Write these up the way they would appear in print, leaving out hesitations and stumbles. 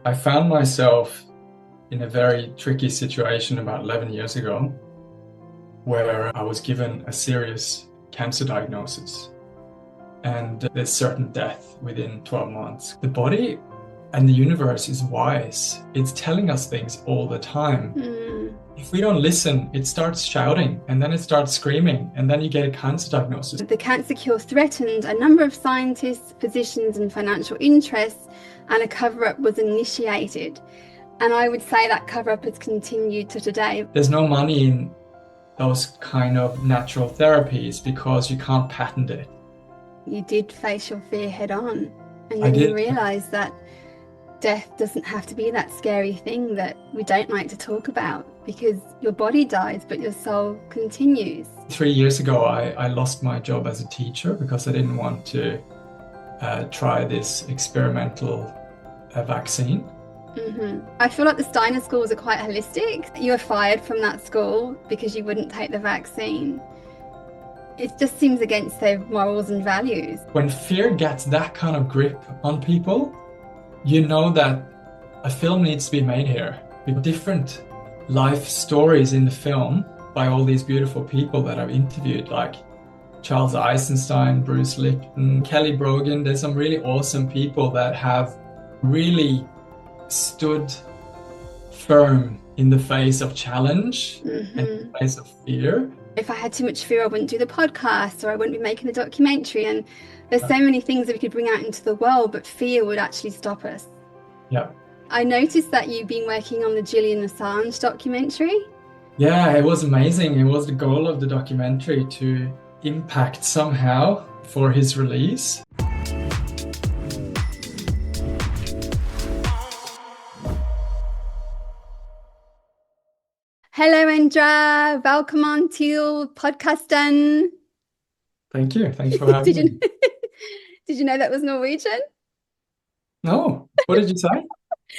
I found myself in a very tricky situation about 11 years ago where I was given a serious cancer diagnosis and there's certain death within 12 months. The body and the universe is wise. It's telling us things all the time. If we don't listen, it starts shouting and then it starts screaming and then you get a cancer diagnosis. The cancer cure threatened a number of scientists, physicians and financial interests, and a cover-up was initiated. And I would say that cover-up has continued to today. There's no money in those kind of natural therapies because you can't patent it. You did face your fear head on, and I then you did. realised that death doesn't have to be that scary thing that we don't like to talk about, because your body dies but your soul continues. 3 years ago, I lost my job as a teacher because I didn't want to try this experimental vaccine. I feel like the Steiner schools are quite holistic. You were fired from that school because you wouldn't take the vaccine. It just seems against their morals and values. When fear gets that kind of grip on people, you know that a film needs to be made here with different life stories in the film by all these beautiful people that I've interviewed, like Charles Eisenstein, Bruce Lipton, Kelly Brogan. There's some really awesome people that have really stood firm in the face of challenge and in the face of fear. If I had too much fear, I wouldn't do the podcast or I wouldn't be making the documentary. And there's so many things that we could bring out into the world, but fear would actually stop us. Yeah. I noticed that you've been working on the Julian Assange documentary. Yeah, it was amazing. It was the goal of the documentary to impact somehow for his release. Hello, Endre. Welcome on to podcasten. Thank you. Thanks for having me. Did you know that was Norwegian? No, what did you say?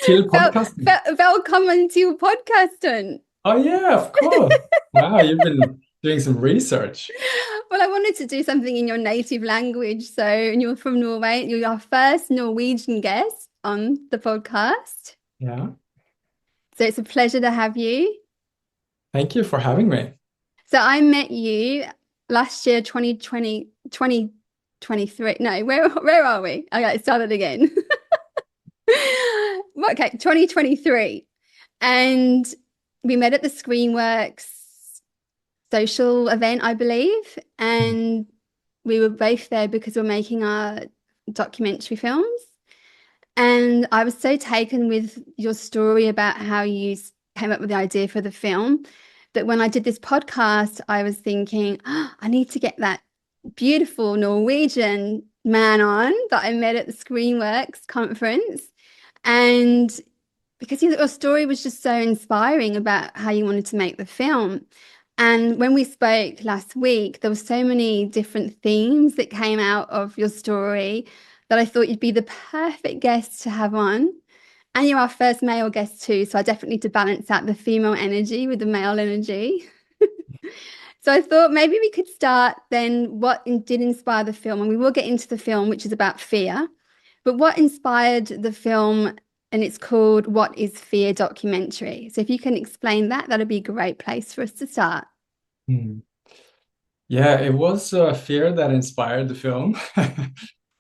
Till podcasting. Welcome to podcasten. Oh yeah, of course. Wow, you've been doing some research. Well, I wanted to do something in your native language. So, and you're from Norway. You're our first Norwegian guest on the podcast. Yeah. So it's a pleasure to have you. Thank you for having me. So I met you last year, 2023. No, where are we? Okay, start it again. Okay, 2023. And we met at the Screenworks social event, I believe. And we were both there because we're making our documentary films. And I was so taken with your story about how you came up with the idea for the film that when I did this podcast, I was thinking, oh, I need to get that beautiful Norwegian man on that I met at the Screenworks conference. And because your story was just so inspiring about how you wanted to make the film. And when we spoke last week, there were so many different themes that came out of your story that I thought you'd be the perfect guest to have on. And you're our first male guest too, so I definitely need to balance out the female energy with the male energy. So I thought maybe we could start then what did inspire the film, and we will get into the film, which is about fear. But what inspired the film, and it's called What is Fear documentary. So if you can explain that, that'd be a great place for us to start. Yeah, it was fear that inspired the film.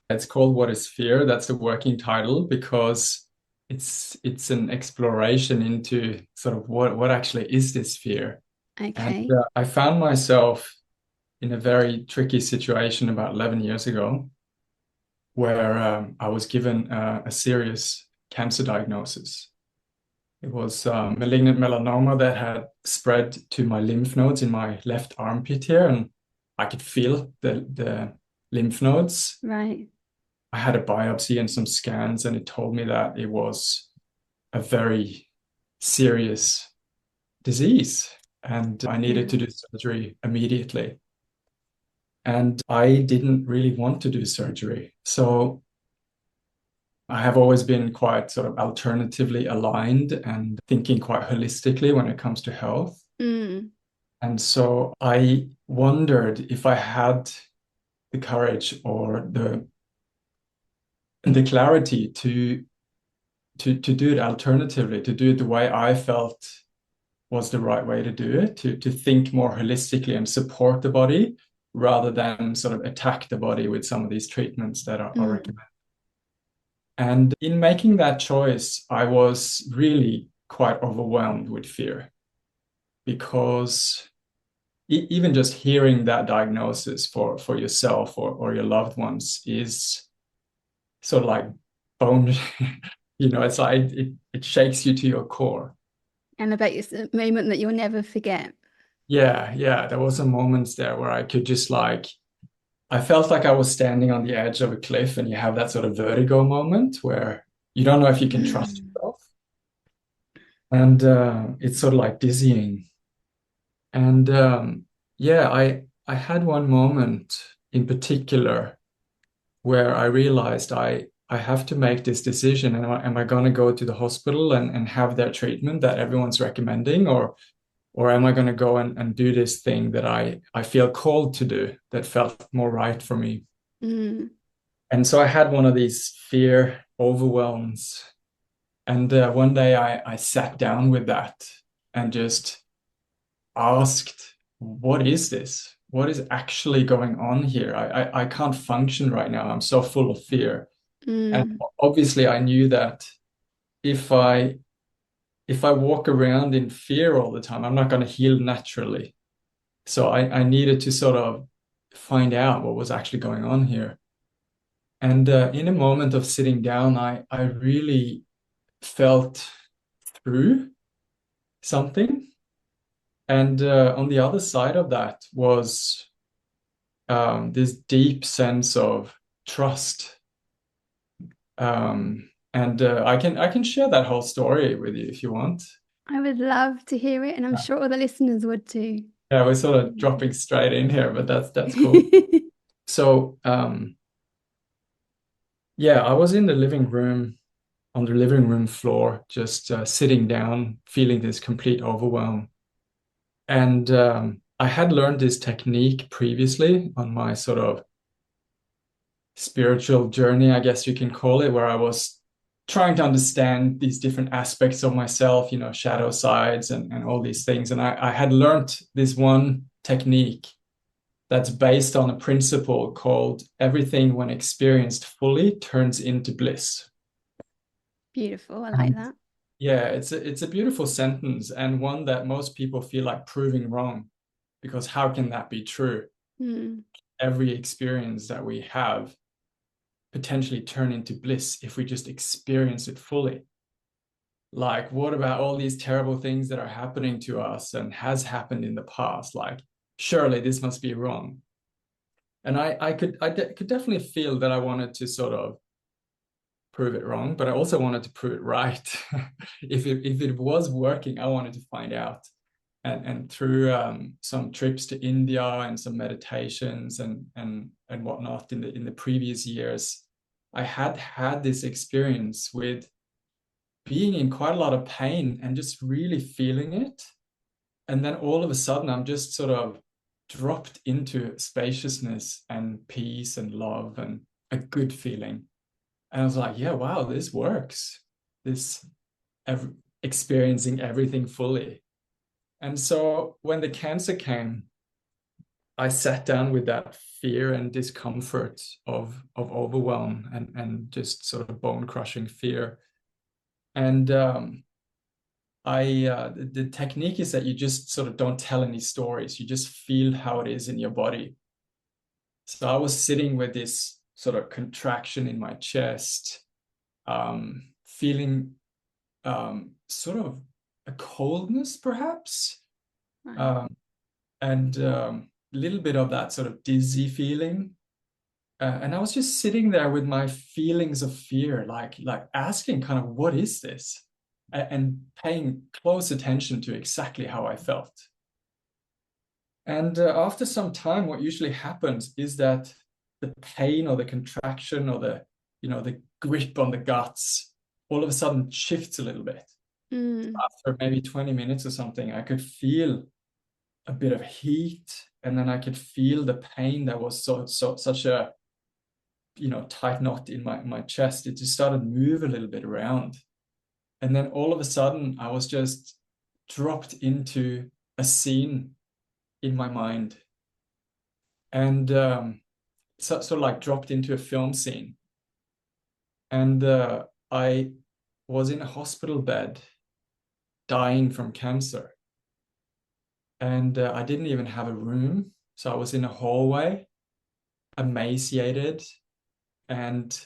It's called What is Fear? That's the working title because it's an exploration into sort of what actually is this fear. Okay. And I found myself in a very tricky situation about 11 years ago where I was given a serious cancer diagnosis. It was malignant melanoma that had spread to my lymph nodes in my left armpit here, and I could feel the lymph nodes. Right. I had a biopsy and some scans, and it told me that it was a very serious disease and I needed to do surgery immediately. And I didn't really want to do surgery. So I have always been quite sort of alternatively aligned and thinking quite holistically when it comes to health. And so I wondered if I had the courage or the clarity to to do it alternatively, to do it the way I felt was the right way to do it, to think more holistically and support the body rather than sort of attack the body with some of these treatments that are recommended. And in making that choice, I was really quite overwhelmed with fear because even just hearing that diagnosis for yourself or your loved ones is sort of like bone, it's like it shakes you to your core. And I bet it's a moment that you'll never forget. Yeah. There was some moments there where I could just I felt like I was standing on the edge of a cliff, and you have that sort of vertigo moment where you don't know if you can trust yourself. And it's sort of like dizzying. And yeah, I had one moment in particular where I realized I have to make this decision. And am I going to go to the hospital and have their treatment that everyone's recommending, or am I going to go and do this thing that I feel called to do that felt more right for me? And so I had one of these fear overwhelms. And one day I sat down with that and just asked, what is this? What is actually going on here? I can't function right now. I'm so full of fear. And obviously I knew that if I walk around in fear all the time, I'm not going to heal naturally. So I needed to sort of find out what was actually going on here. And in a moment of sitting down, I really felt through something. And on the other side of that was this deep sense of trust. And I can share that whole story with you if you want. I would love to hear it, and I'm sure all the listeners would too. Yeah, we're sort of dropping straight in here, but that's cool. So yeah, I was in the living room, on the living room floor, just sitting down, feeling this complete overwhelm. And I had learned this technique previously on my sort of spiritual journey, I guess you can call it, where I was trying to understand these different aspects of myself, shadow sides and all these things. And I had learned this one technique that's based on a principle called everything when experienced fully turns into bliss. Beautiful. I like that. Yeah, it's a beautiful sentence, and one that most people feel like proving wrong, because how can that be true? Every experience that we have potentially turn into bliss if we just experience it fully. Like, what about all these terrible things that are happening to us and has happened in the past? Like, surely this must be wrong. And I could definitely feel that I wanted to sort of prove it wrong, but I also wanted to prove it right. If it was working, I wanted to find out. And through some trips to India and some meditations and whatnot in the previous years, I had this experience with being in quite a lot of pain and just really feeling it. And then all of a sudden, I'm just sort of dropped into spaciousness and peace and love and a good feeling. And I was like, yeah, wow, this works. This experiencing everything fully. And so when the cancer came, I sat down with that fear and discomfort of overwhelm and just sort of bone-crushing fear. And the technique is that you just sort of don't tell any stories. You just feel how it is in your body. So I was sitting with this sort of contraction in my chest, feeling sort of a coldness, perhaps, and a little bit of that sort of dizzy feeling. And I was just sitting there with my feelings of fear, like asking kind of, what is this? And paying close attention to exactly how I felt. And after some time, what usually happens is that the pain or the contraction or the grip on the guts all of a sudden shifts a little bit. After maybe 20 minutes or something, I could feel a bit of heat, and then I could feel the pain that was such a tight knot in my chest. It just started to move a little bit around. And then all of a sudden, I was just dropped into a scene in my mind. And so like dropped into a film scene. And I was in a hospital bed dying from cancer. And I didn't even have a room. So I was in a hallway, emaciated and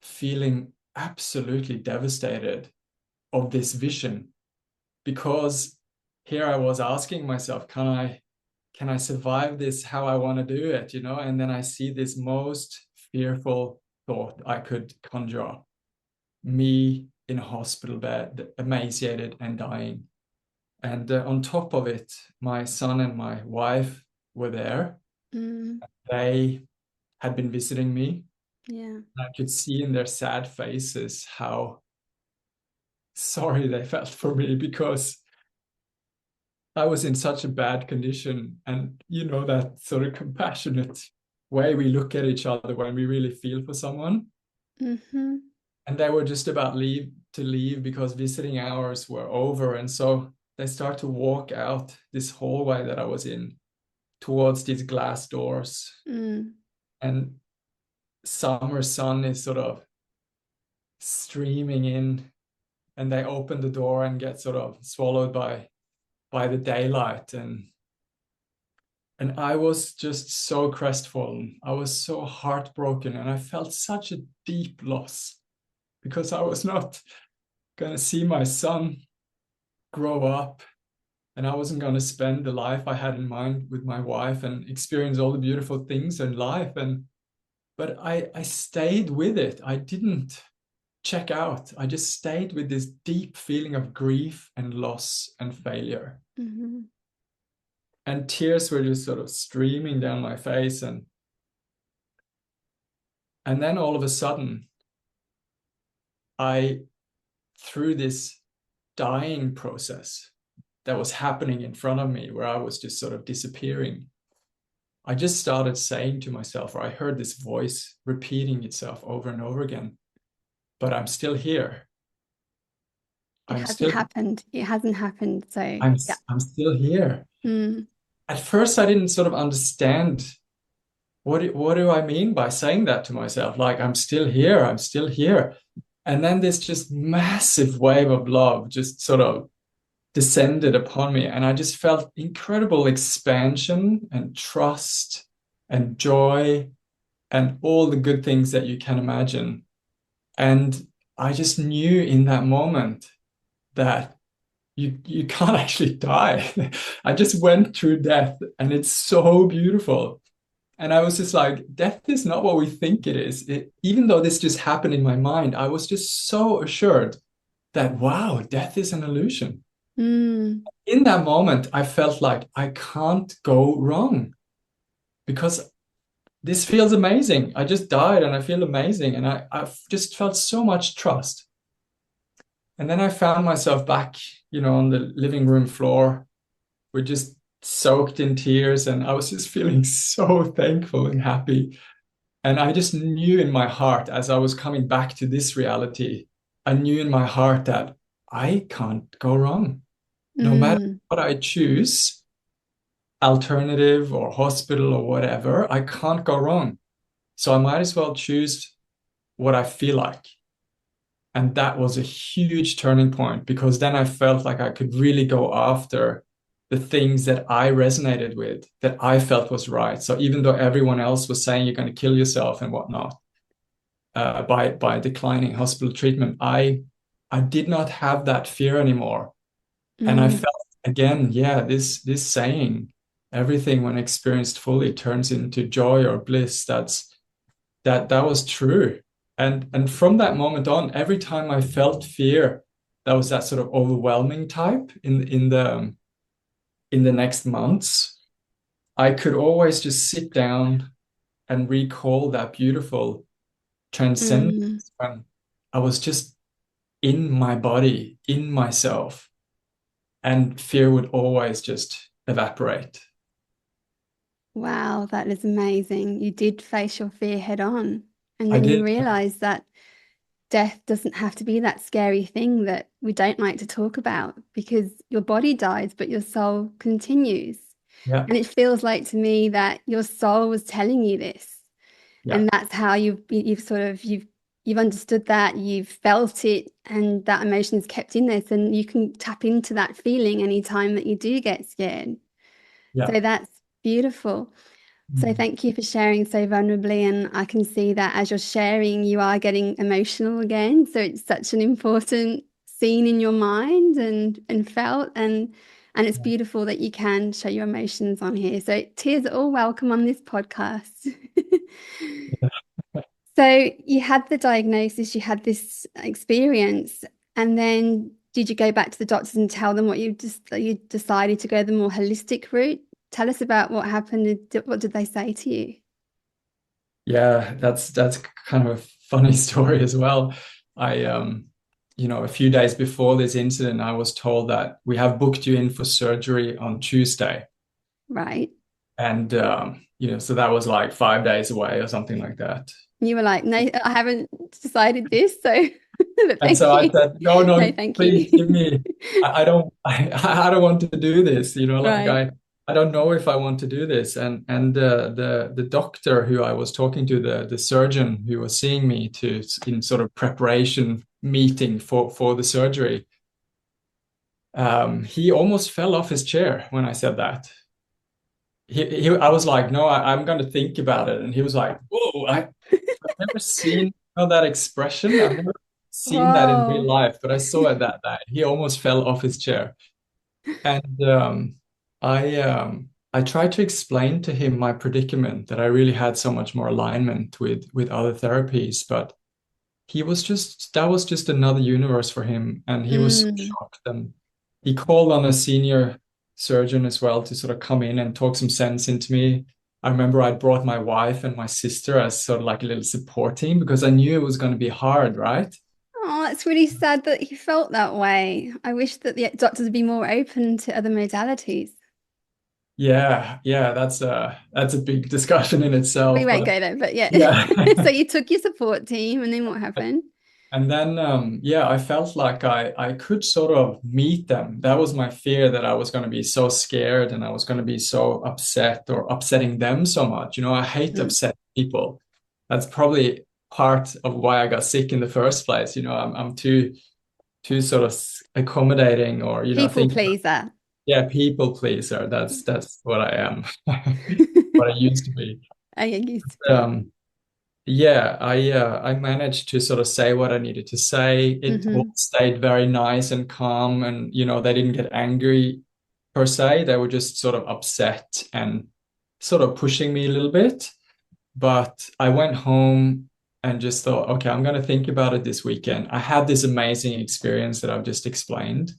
feeling absolutely devastated of this vision, because here I was asking myself, can I survive this how I want to do it, And then I see this most fearful thought I could conjure up, me in a hospital bed, emaciated and dying. And on top of it, my son and my wife were there. Mm. They had been visiting me. Yeah. I could see in their sad faces how sorry they felt for me, because I was in such a bad condition. And that sort of compassionate way we look at each other when we really feel for someone. Mm-hmm. And they were just about to leave because visiting hours were over. And so they start to walk out this hallway that I was in towards these glass doors. Mm. And summer sun is sort of streaming in, and they open the door and get sort of swallowed by the daylight. And I was just so crestfallen. I was so heartbroken, and I felt such a deep loss, because I was not going to see my son grow up, and I wasn't going to spend the life I had in mind with my wife and experience all the beautiful things in life. But I stayed with it. I didn't check out. I just stayed with this deep feeling of grief and loss and failure. Mm-hmm. And tears were just sort of streaming down my face. And then all of a sudden, through this dying process that was happening in front of me, where I was just sort of disappearing, I just started saying to myself, or I heard this voice repeating itself over and over again, but I'm still here. It hasn't happened. It hasn't happened. So yeah. I'm still here. Mm. At first, I didn't sort of understand what do I mean by saying that to myself? Like, I'm still here. I'm still here. And then this just massive wave of love just sort of descended upon me. And I just felt incredible expansion and trust and joy and all the good things that you can imagine. And I just knew in that moment that you can't actually die. I just went through death, and it's so beautiful. And I was just like, death is not what we think it is. Even though this just happened in my mind, I was just so assured that, wow, death is an illusion. Mm. In that moment, I felt like I can't go wrong, because this feels amazing. I just died and I feel amazing. And I just felt so much trust. And then I found myself back, on the living room floor. We're just soaked in tears, and I was just feeling so thankful and happy. And I just knew in my heart, as I was coming back to this reality, I knew in my heart that I can't go wrong. No matter what I choose, alternative or hospital or whatever, I can't go wrong. So I might as well choose what I feel like. And that was a huge turning point, because then I felt like I could really go after the things that I resonated with, that I felt was right. So even though everyone else was saying you're going to kill yourself and whatnot, by declining hospital treatment, I did not have that fear anymore. And I felt again, yeah, this saying, everything when experienced fully turns into joy or bliss. That was true. And from that moment on, every time I felt fear, that was that sort of overwhelming type in the next months, I could always just sit down and recall that beautiful transcendence when I was just in my body, in myself, and fear would always just evaporate. Wow, that is amazing. You did face your fear head on. And I then you did. realize that death doesn't have to be that scary thing that we don't like to talk about, because your body dies, but your soul continues. Yeah. And it feels like to me that your soul was telling you this, Yeah. and that's how you've sort of you've understood that, you've felt it, and that emotion is kept in this, and you can tap into that feeling anytime that you do get scared. Yeah. So that's beautiful. So Mm. thank you for sharing so vulnerably. And I can see that as you're sharing, you are getting emotional again. So it's such an important scene in your mind and felt, and it's Yeah. beautiful that you can show your emotions on here. So tears are all welcome on this podcast. So you had the diagnosis, you had this experience, and then did you go back to the doctors and tell them what you decided to go the more holistic route? Tell us about what happened. What did they say to you? Yeah, that's kind of a funny story as well. I a few days before this incident, I was told that we have booked you in for surgery on Tuesday. Right. And so that was like 5 days away or something like that. You were like, no, I haven't decided this, so but And thank so I you. said, no, No, no, thank please you. give me. I don't, I don't want to do this. Like Right. I don't know if I want to do this. And the doctor who I was talking to, the surgeon who was seeing me in sort of preparation meeting for the surgery, he almost fell off his chair when I said that. I was like, no, I'm going to think about it. And he was like, whoa, I've never seen that expression. I've never seen that in real Whoa. life, but I saw it that day. He almost fell off his chair. And I tried to explain to him my predicament, that I really had so much more alignment with other therapies, but that was just another universe for him. And he was so Mm. shocked. And he called on a senior surgeon as well to sort of come in and talk some sense into me. I remember I brought my wife and my sister as sort of like a little support team, because I knew it was going to be hard, right? Oh, it's really sad that he felt that way. I wish that the doctors would be more open to other modalities. Yeah, yeah, that's a big discussion in We itself, won't but go there, but yeah. yeah. So you took your support team, and then what happened? And then, yeah, I felt like I could sort of meet them. That was my fear, that I was going to be so scared and I was going to be so upset or upsetting them so much. I hate Mm. upsetting people. That's probably part of why I got sick in the first place. I'm too sort of accommodating, or People think, pleaser. yeah, people pleaser. That's what I am, what I used to be. I used to be. Um, Yeah, I managed to sort of say what I needed to say. It all Hmm. stayed very nice and calm, and they didn't get angry per se. They were just sort of upset and sort of pushing me a little bit. But I went home and just thought, okay, I'm going to think about it this weekend. I had this amazing experience that I've just explained,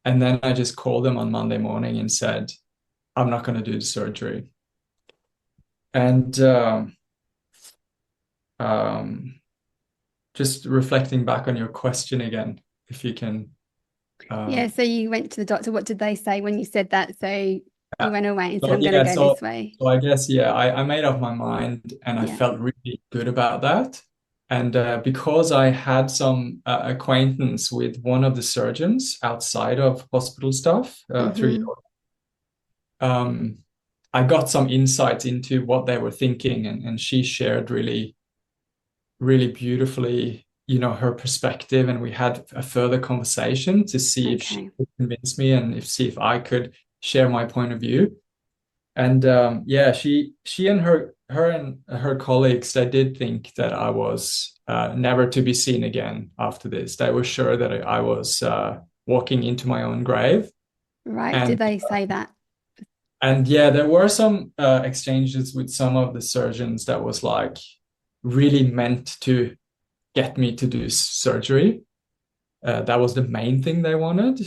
and then I just called them on Monday morning and said, I'm not going to do the surgery. And um, just reflecting back on your question again, if you can. Yeah, Um, so you went to the doctor. What did they say when you said that? So you yeah. went away and said, So I'm going to yeah, go so this way. so I guess yeah, I made up my mind and I Yeah. felt really good about that. And because I had some acquaintance with one of the surgeons outside of hospital stuff through, Hmm. um, I got some insights into what they were thinking, and she shared really, really beautifully, her perspective, and we had a further conversation to see if she Okay. could convince me, and see if I could share my point of view. And yeah, she and her colleagues, they did think that I was never to be seen again after this. They were sure that I was walking into my own grave. Right. Did And they say that? yeah, there were some exchanges with some of the surgeons that was like really meant to get me to do surgery. That was the main thing they wanted.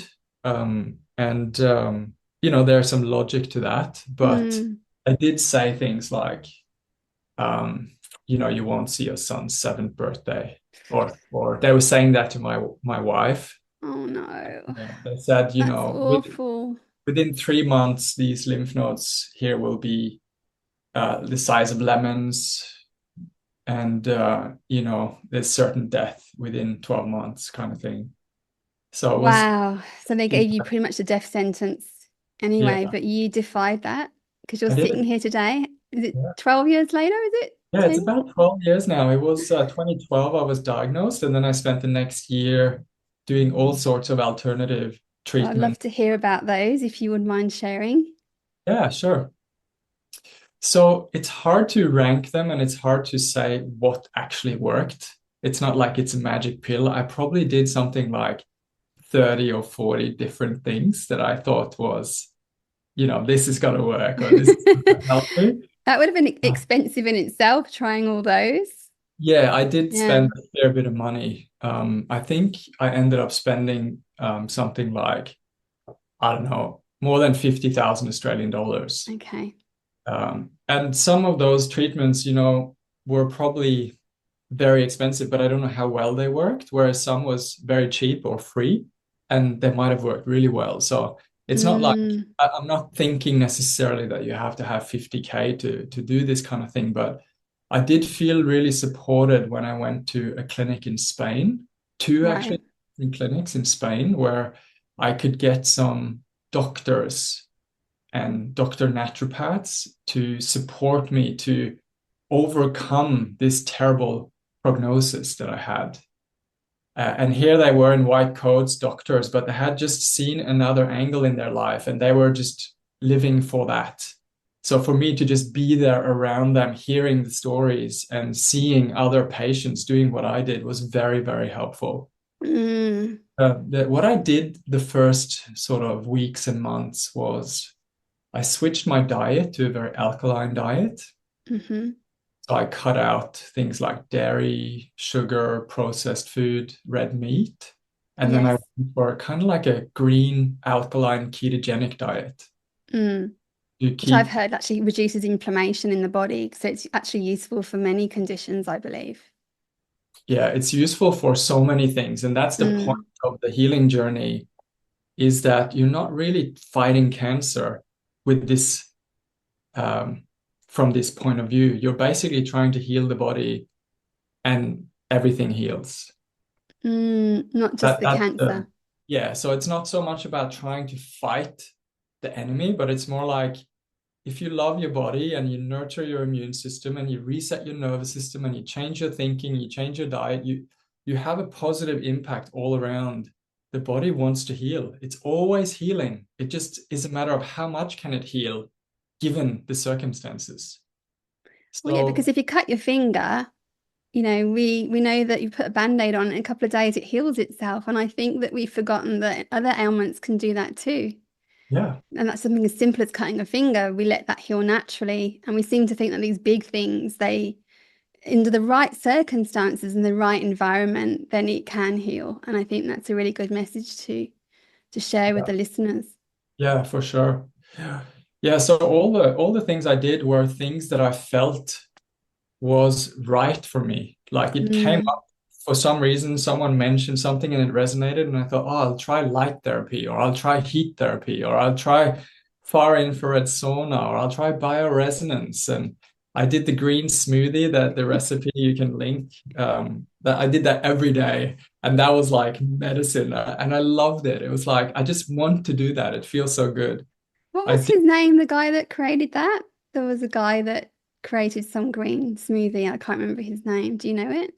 And there's some logic to that, but Mm. I did say things like, you won't see your son's seventh birthday, or they were saying that to my wife. Oh no. They said, That's awful. within 3 months, these lymph nodes here will be the size of lemons. and there's certain death within 12 months kind of thing. So it was, Wow. So they gave you pretty much a death sentence anyway, yeah, but you defied that because you're I sitting did. here today. Is it Yeah. 12 years later? Is it Yeah, it's 10? about 12 years now. It was 2012 I was diagnosed, and then I spent the next year doing all sorts of alternative Well, I'd love treatment. to hear about those if you would mind sharing. Yeah, sure. So it's hard to rank them and it's hard to say what actually worked. It's not like it's a magic pill. I probably did something like 30 or 40 different things that I thought was, this is going to work or this is going to help me. That would have been expensive in itself, trying all those. Yeah, I did Yeah. spend a fair bit of money. I think I ended up spending something like, I don't know, more than 50,000 Australian dollars. Okay. And some of those treatments, were probably very expensive, but I don't know how well they worked, whereas some was very cheap or free, and they might have worked really well. So it's not like Mm, I'm not thinking necessarily that you have to have 50K to do this kind of thing, but I did feel really supported when I went to a clinic in Spain, two right. actually in clinics in Spain, where I could get some doctors and doctor naturopaths to support me to overcome this terrible prognosis that I had. And here they were in white coats, doctors, but they had just seen another angle in their life and they were just living for that. So for me to just be there around them, hearing the stories and seeing other patients doing what I did was very, very helpful. Mm, What I did the first sort of weeks and months was I switched my diet to a very alkaline diet. hmm. So I cut out things like dairy, sugar, processed food, red meat. And then I Yes. went for kind of like a green, alkaline, ketogenic diet. Mm. You Which I've keep, heard actually reduces inflammation in the body. So it's actually useful for many conditions, I believe. yeah, it's useful for so many things. And that's the point Mm, of the healing journey is that you're not really fighting cancer with this, um, from this point of view. You're basically trying to heal the body and everything heals. not just That the that's the cancer. Yeah. So it's not so much about trying to fight the enemy, but it's more like if you love your body and you nurture your immune system and you reset your nervous system and you change your thinking, you change your diet, you have a positive impact all around. The body wants to heal. It's always healing. It just is a matter of how much can it heal given the circumstances. Well, yeah, So because if you cut your finger, we know that you put a band-aid on in a couple of days, it heals itself. And I think that we've forgotten that other ailments can do that too. yeah, And that's something as simple as cutting a finger. We let that heal naturally. And we seem to think that these big things, under the right circumstances and the right environment, then it can heal. And I think that's a really good message to share with yeah, the listeners. yeah, for sure. Yeah. Yeah, so all the things I did were things that I felt was right for me. Like it came Mm, up for some reason, someone mentioned something and it resonated, and I thought, oh, I'll try light therapy, or I'll try heat therapy, or I'll try far infrared sauna, or I'll try bioresonance. And I did the green smoothie, that the recipe you can link. That I did that every day, and that was like medicine, and I loved it. It was like I just want to do that. It feels so good. what I was did. his name, the guy that created that? There was a guy that created some green smoothie. I can't remember his name. Do you know it?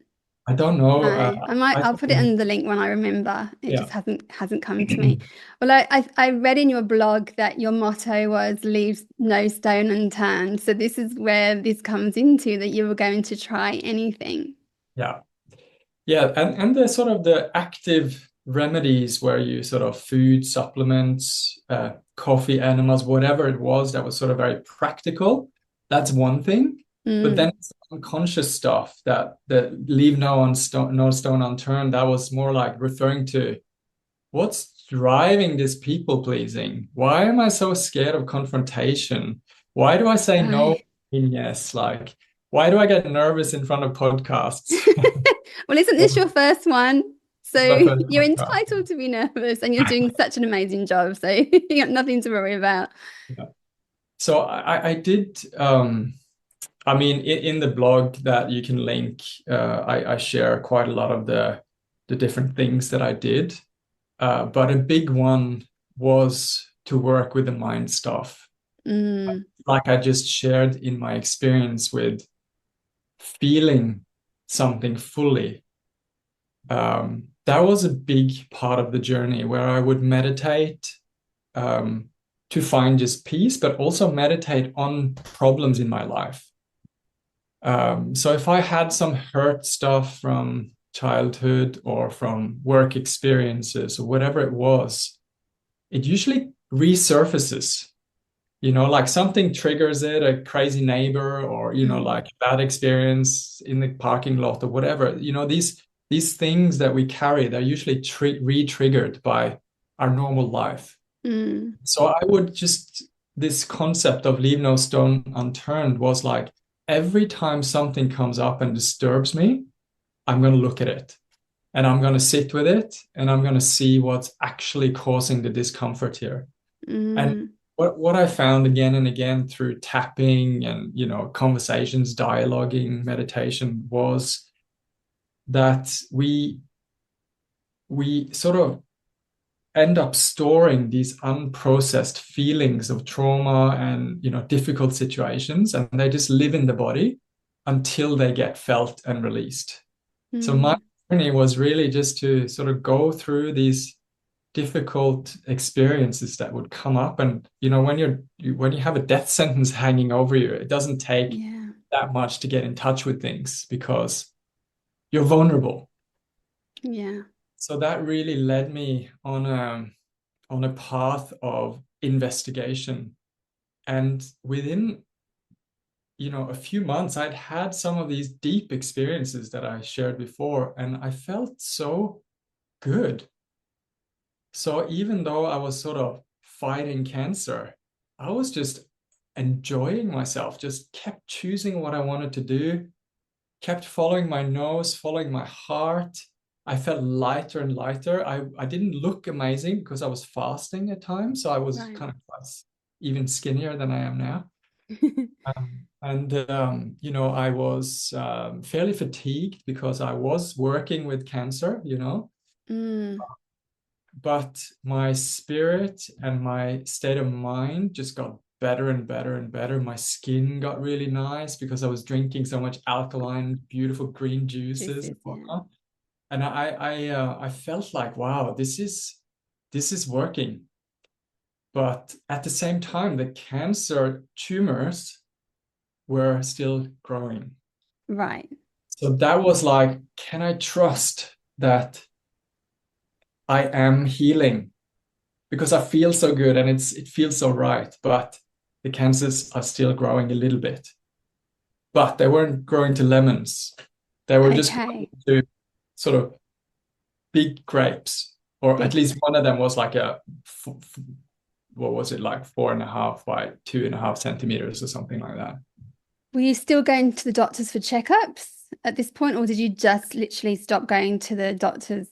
I don't know. No, I I'll put it think, in the link when I remember. It yeah. just hasn't come to me. Well, I read in your blog that your motto was leave no stone unturned. So this is where this comes into that you were going to try anything. Yeah. Yeah, and the sort of the active remedies where you sort of food supplements, coffee enemas, whatever it was that was sort of very practical, that's one thing. But then Mm, it's unconscious stuff that leave no stone unturned. That was more like referring to what's driving this people pleasing? Why am I so scared of confrontation? Why do I say no right. and yes? Like, why do I get nervous in front of podcasts? Well, isn't this your first one? So It's my first you're podcast. entitled to be nervous and you're doing such an amazing job. So you got nothing to worry about. Yeah. So I did I mean, in the blog that you can link, I share quite a lot of the different things that I did. But a big one was to work with the mind stuff. Mm, Like I just shared in my experience with feeling something fully. That was a big part of the journey where I would meditate to find just peace, but also meditate on problems in my life. So if I had some hurt stuff from childhood or from work experiences or whatever it was, it usually resurfaces. Like something triggers it, a crazy neighbor, or mm, like a bad experience in the parking lot or whatever. These things that we carry, they're usually re-triggered by our normal life. mm, So I would just, this concept of leave no stone unturned was like every time something comes up and disturbs me, I'm going to look at it and I'm going to sit with it and I'm going to see what's actually causing the discomfort here. And mm. what I found again and again through tapping and, conversations, dialoguing, meditation was that we sort of end up storing these unprocessed feelings of trauma and difficult situations, and they just live in the body until they get felt and released. So my Mm. journey was really just to sort of go through these difficult experiences that would come up, and when you have a death sentence hanging over you, it doesn't take Yeah. that much to get in touch with things because you're vulnerable. Yeah. So that really led me on a path of investigation. And within, a few months, I'd had some of these deep experiences that I shared before, and I felt so good. So even though I was sort of fighting cancer, I was just enjoying myself, just kept choosing what I wanted to do, kept following my nose, following my heart. I felt lighter and lighter. I didn't look amazing because I was fasting at times. So I was Right. kind of even skinnier than I am now. And I was fairly fatigued because I was working with cancer. Mm. But my spirit and my state of mind just got better and better and better. My skin got really nice because I was drinking so much alkaline, beautiful green juices and Juices, yeah. whatnot. And I felt like, wow, this is working. But at the same time, the cancer tumors were still growing. Right. So that was like, can I trust that I am healing? Because I feel so good and it feels so right, but the cancers are still growing a little bit. But they weren't growing to lemons. They were just growing Okay. to sort of big grapes, or at Big. least one of them was like what was it, like 4.5 by 2.5 centimeters or something like that. Were you still going to the doctors for checkups at this point, or did you just literally stop going to the doctors?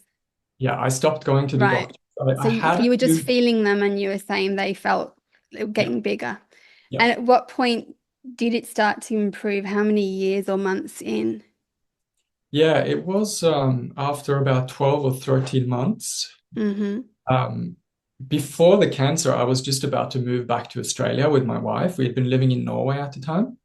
Yeah, I stopped going to the Right. doctor. I So had a you were just few, feeling them and you were saying they felt they were yeah, getting bigger. yeah. And at what point did it start to improve? How many years or months in? Yeah, it was after about 12 or 13 months. Mm-hmm. Um, Before the cancer, I was just about to move back to Australia with my wife. We had been living in Norway at the time.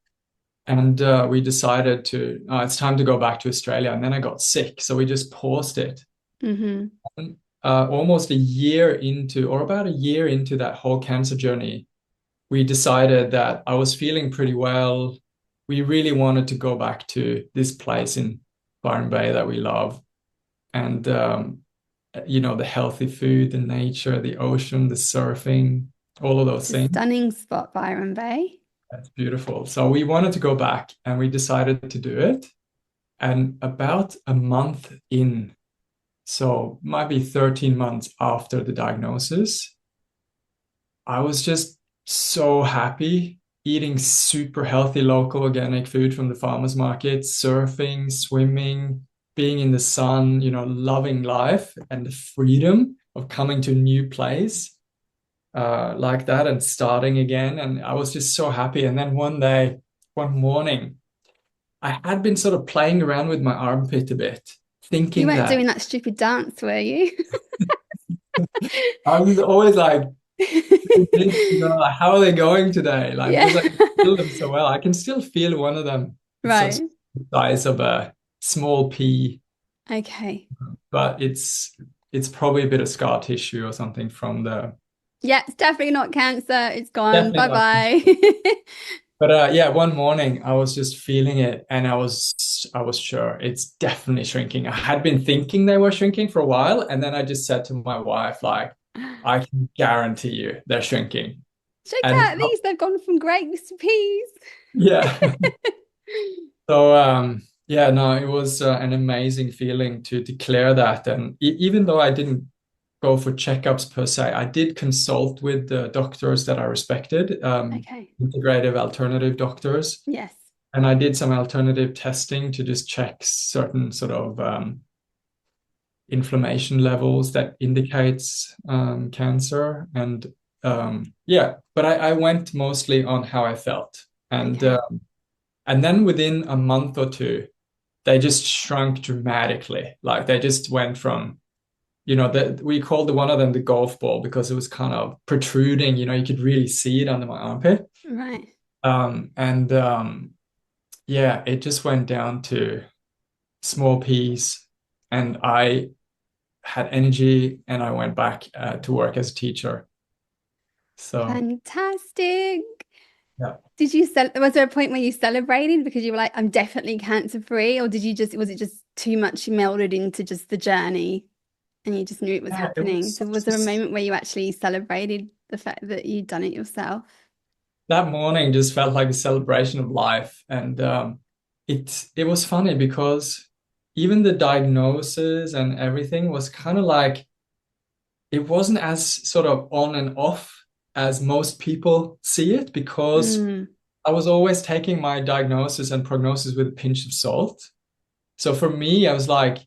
And we decided it's time to go back to Australia. And then I got sick. So we just paused it. Mm-hmm. And, almost a year into, or about a year into that whole cancer journey, we decided that I was feeling pretty well. We really wanted to go back to this place in Byron Bay that we love. And the healthy food, the nature, the ocean, the surfing, all of those It's a things. stunning spot, Byron Bay. That's beautiful. So we wanted to go back and we decided to do it. And about a month in, so might be 13 months after the diagnosis, I was just so happy eating super healthy local organic food from the farmers market, surfing, swimming, being in the sun, loving life and the freedom of coming to a new place like that and starting again. And I was just so happy. And then one day one morning, I had been sort of playing around with my armpit a bit, You thinking weren't that doing that stupid dance, were you? I was always like, like, how are they going today? Like, Yeah. because I can feel them so well. I can still feel one of them. It's such Right. the size of a small pea, Okay. but it's probably a bit of scar tissue or something from the Yeah, it's definitely not cancer. It's gone. definitely Bye not. bye. But yeah, one morning I was just feeling it, and I was sure it's definitely shrinking. I had been thinking they were shrinking for a while, and then I just said to my wife, like, I can guarantee you they're shrinking. Check And out these. They've gone from grapes to peas. yeah. So yeah, no, it was an amazing feeling to declare that. And even though I didn't go for checkups per se, I did consult with the doctors that I respected, Okay. integrative alternative doctors. Yes. And I did some alternative testing to just check certain sort of inflammation levels that indicates cancer. And yeah, but I went mostly on how I felt. Okay. And then within a month or two, they just shrunk dramatically. Like they just went from, we called the one of them the golf ball because it was kind of protruding, you could really see it under my armpit. Right. And yeah, it just went down to small piece, and I had energy, and I went back to work as a teacher. So Fantastic. yeah. Was there a point where you celebrated because you were like, I'm definitely cancer free? Or was it just too much melded into just the journey and you just knew it was Yeah, it was happening? So such was there a moment where you actually celebrated the fact that you'd done it yourself? that morning just felt like a celebration of life. And it was funny because even the diagnosis and everything was kind of like it wasn't as sort of on and off as most people see it, because Mm, I was always taking my diagnosis and prognosis with a pinch of salt. So for me, I was like,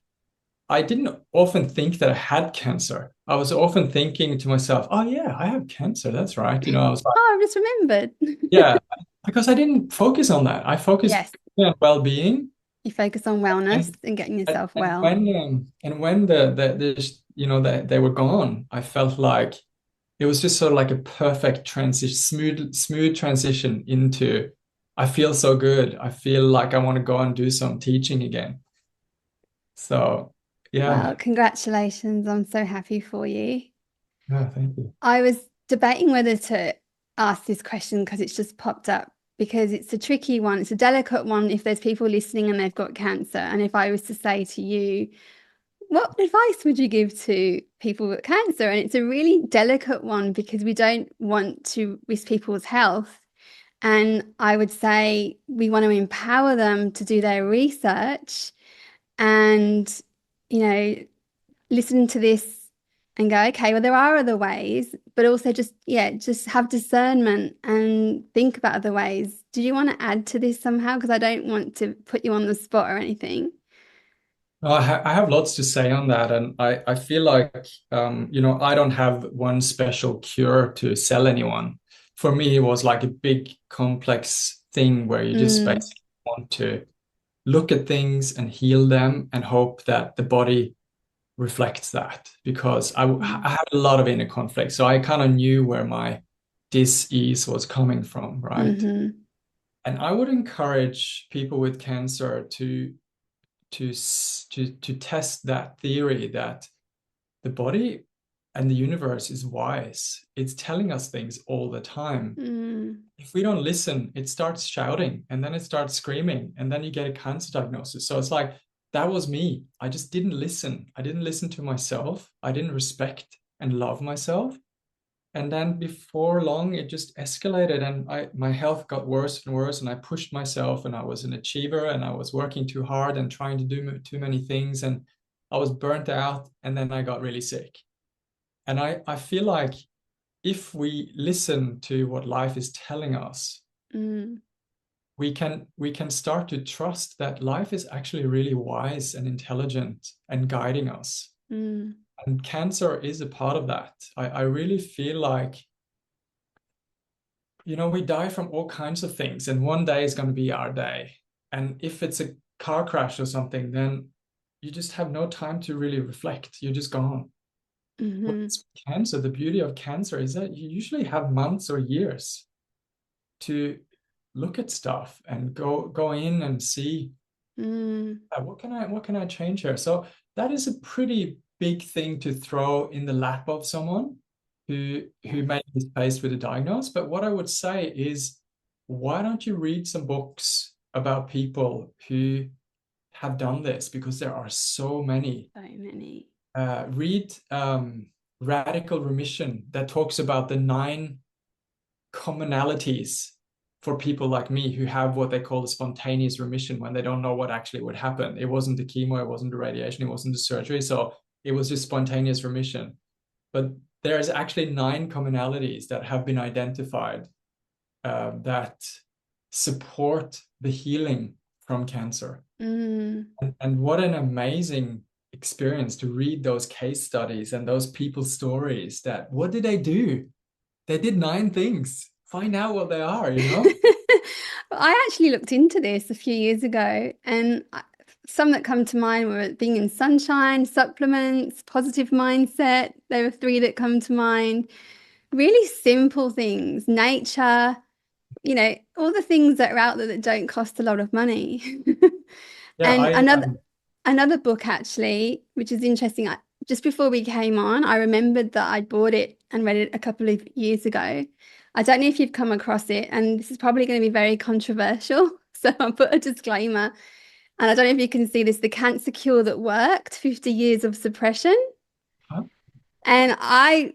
I didn't often think that I had cancer. I was often thinking to myself, oh yeah, I have cancer. That's right. I was like, Oh, I've just remembered. yeah, because I didn't focus on that. I focused Yes, on well-being. you focus on wellness And and getting and, yourself and well. when they were gone, I felt like it was just sort of like a perfect transition, smooth transition into, I feel so good. I feel like I want to go and do some teaching again. So Well, yeah. congratulations. I'm so happy for you. Yeah, thank you. I was debating whether to ask this question because it's just popped up because it's a tricky one. It's a delicate one if there's people listening and they've got cancer. And if I was to say to you, what advice would you give to people with cancer? And it's a really delicate one because we don't want to risk people's health. And I would say we want to empower them to do their research and, you know, listen to this and go, okay, well, there are other ways, but also just, yeah, just have discernment and think about other ways. Do you want to add to this somehow? Because I don't want to put you on the spot or anything. No, I have lots to say on that, and I feel like I don't have one special cure to sell anyone. For me, it was like a big complex thing where you just Mm, basically want to look at things and heal them and hope that the body reflects that, because mm, I had a lot of inner conflict, so I kind of knew where my dis-ease was coming from, right? mm-hmm, And I would encourage people with cancer to test that theory that the body and the universe is wise. It's telling us things all the time. mm, If we don't listen, it starts shouting, and then it starts screaming, and then you get a cancer diagnosis. So it's like that was me. I just didn't listen. I didn't listen to myself. I didn't respect and love myself. And then before long, it just escalated, and my health got worse and worse, and I pushed myself, and I was an achiever, and I was working too hard and trying to do too many things, and I was burnt out, and then I got really sick. And I feel like if we listen to what life is telling us, mm, we can start to trust that life is actually really wise and intelligent and guiding us. mm, And cancer is a part of that. I really feel like we die from all kinds of things, and one day is going to be our day. And if it's a car crash or something, then you just have no time to really reflect. You're just gone. Hmm. What's cancer? The beauty of cancer is that you usually have months or years to look at stuff and go in and see Mm. what can I change here. So that is a pretty big thing to throw in the lap of someone who Yes. may be faced with a diagnosis. But what I would say is, why don't you read some books about people who have done this? Because there are so many. So many. Read Radical Remission, that talks about the 9 commonalities for people like me who have what they call a spontaneous remission when they don't know what actually would happen. It wasn't the chemo, it wasn't the radiation, it wasn't the surgery. So it was just spontaneous remission. But there's actually 9 commonalities that have been identified that support the healing from cancer. Mm. And what an amazing experience to read those case studies and those people's stories. That what did they do? They did 9 things. Find out what they are. I actually looked into this a few years ago, and some that come to mind were being in sunshine, supplements, positive mindset. There were 3 that come to mind. Really simple things, nature, all the things that are out there that don't cost a lot of money. Yeah, And I another book actually, which is interesting. Just before we came on, I remembered that I bought it and read it a couple of years ago. I don't know if you've come across it, and this is probably going to be very controversial. So I'll put a disclaimer. And I don't know if you can see this, The Cancer Cure That Worked, 50 Years of Suppression. huh? And I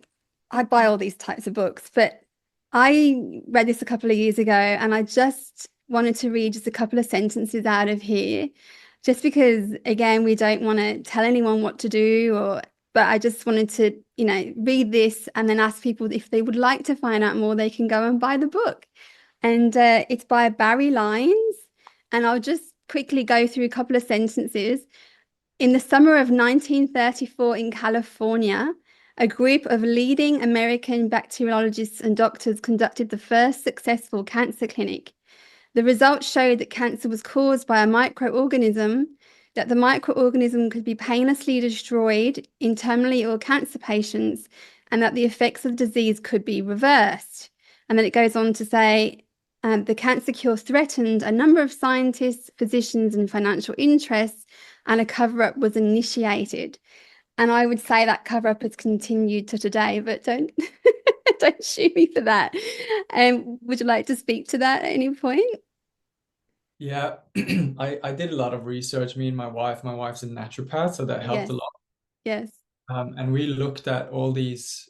buy all these types of books, but I read this a couple of years ago, and I just wanted to read just a couple of sentences out of here, just because again, we don't want to tell anyone what to do, but I just wanted to, read this and then ask people if they would like to find out more, they can go and buy the book. And it's by Barry Lyons, and I'll just quickly go through a couple of sentences. In the summer of 1934 in California, a group of leading American bacteriologists and doctors conducted the first successful cancer clinic. The results showed that cancer was caused by a microorganism, that the microorganism could be painlessly destroyed in terminally ill cancer patients, and that the effects of disease could be reversed. And then it goes on to say, the cancer cure threatened a number of scientists, physicians, and financial interests, and a cover-up was initiated. And I would say that cover-up has continued to today, but don't don't shoot me for that. Would you like to speak to that at any point? Yeah, I did a lot of research. Me and my wife. My wife's a naturopath, so that helped Yes, a lot. yes. And we looked at all these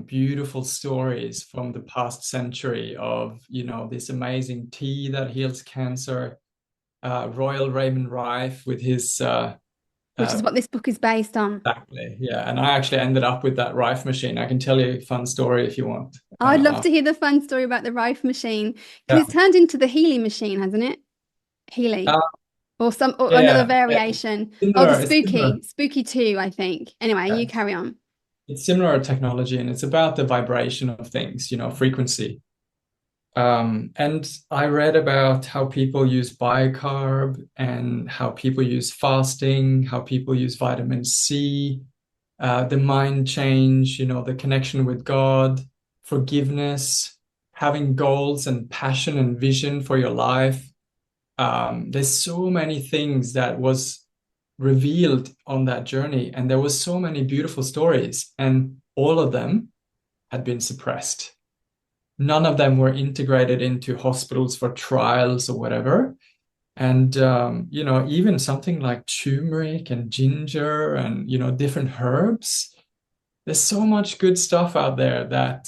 beautiful stories from the past century of, this amazing tea that heals cancer. Royal Raymond Rife with his Which is what this book is based on. exactly, yeah. And I actually ended up with that Rife machine. I can tell you a fun story if you want. I'd love to hear the fun story about the Rife machine, because Yeah, it's turned into the Healy machine, hasn't it? Healy. uh, Or another yeah, yeah. variation. Oh, the It's similar. Spooky 2, I think. Anyway, Yeah. you carry on. It's similar technology, and it's about the vibration of things, frequency. And I read about how people use bicarb and how people use fasting, how people use vitamin C, the mind change, the connection with God, forgiveness, having goals and passion and vision for your life. There's so many things that was revealed on that journey, and there was so many beautiful stories, and all of them had been suppressed. None of them were integrated into hospitals for trials or whatever. And even something like turmeric and ginger and different herbs. There's so much good stuff out there that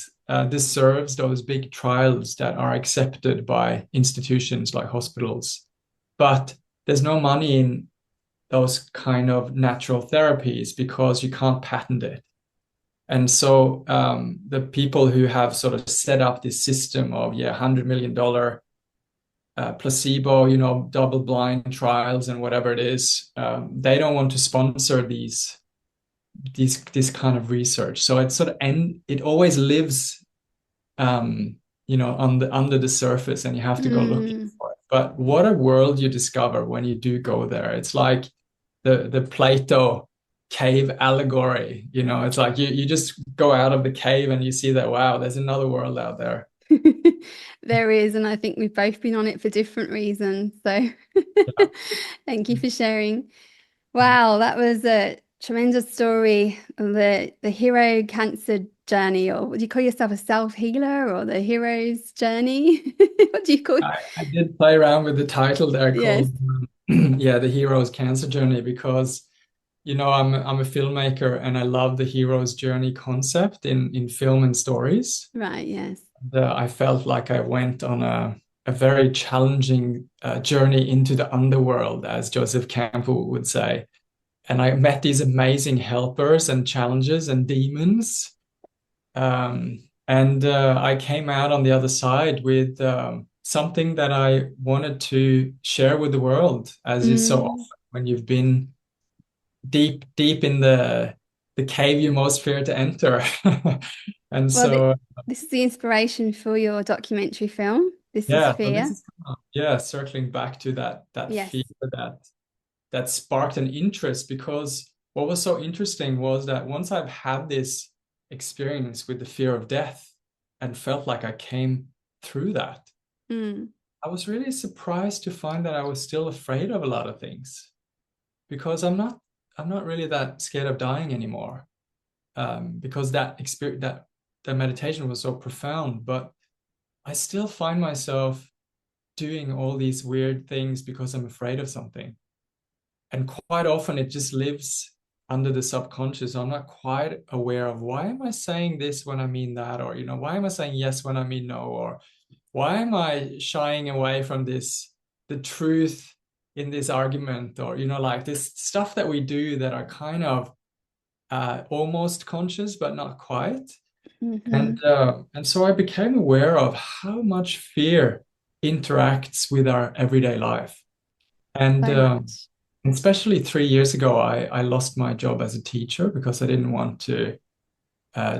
deserves those big trials that are accepted by institutions like hospitals. But there's no money in those kind of natural therapies because you can't patent it. And so the people who have sort of set up this system of $100 million placebo, double blind trials and whatever it is, they don't want to sponsor this kind of research. So it sort of it always lives under the surface, and you have to go looking Mm. for it. But what a world you discover when you do go there. It's like the Plato cave allegory. It's like you just go out of the cave and you see that, wow, there's another world out there. There is, and I think we've both been on it for different reasons. So Yeah. thank you for sharing. Wow, that was a tremendous story. The hero cancer journey, or would you call yourself a self-healer or the hero's journey? What do you call it? I did play around with the title there Yes, called yeah, the hero's cancer journey, because I'm a filmmaker and I love the hero's journey concept in film and stories. right, yes. I felt like I went on a very challenging journey into the underworld, as Joseph Campbell would say. And I met these amazing helpers and challenges and demons. And I came out on the other side with something that I wanted to share with the world, as is so Mm. often when you've been deep, deep in the cave you most fear to enter. And Well, so, this is the inspiration for your documentary film. This is yeah, so this Fear. is yeah, circling back to that Yes. fear that sparked an interest, because what was so interesting was that once I've had this experience with the fear of death and felt like I came through that, Mm. I was really surprised to find that I was still afraid of a lot of things, because I'm not really that scared of dying anymore, because that experience, that meditation was so profound. But I still find myself doing all these weird things because I'm afraid of something. And quite often it just lives under the subconscious. I'm not quite aware of, why am I saying this when I mean that? Or, why am I saying yes when I mean no? Or why am I shying away from the truth in this argument? Or, like this stuff that we do that are kind of almost conscious, but not quite. Hmm. And so I became aware of how much fear interacts with our everyday life. And So much. especially 3 years ago, I lost my job as a teacher because I didn't want to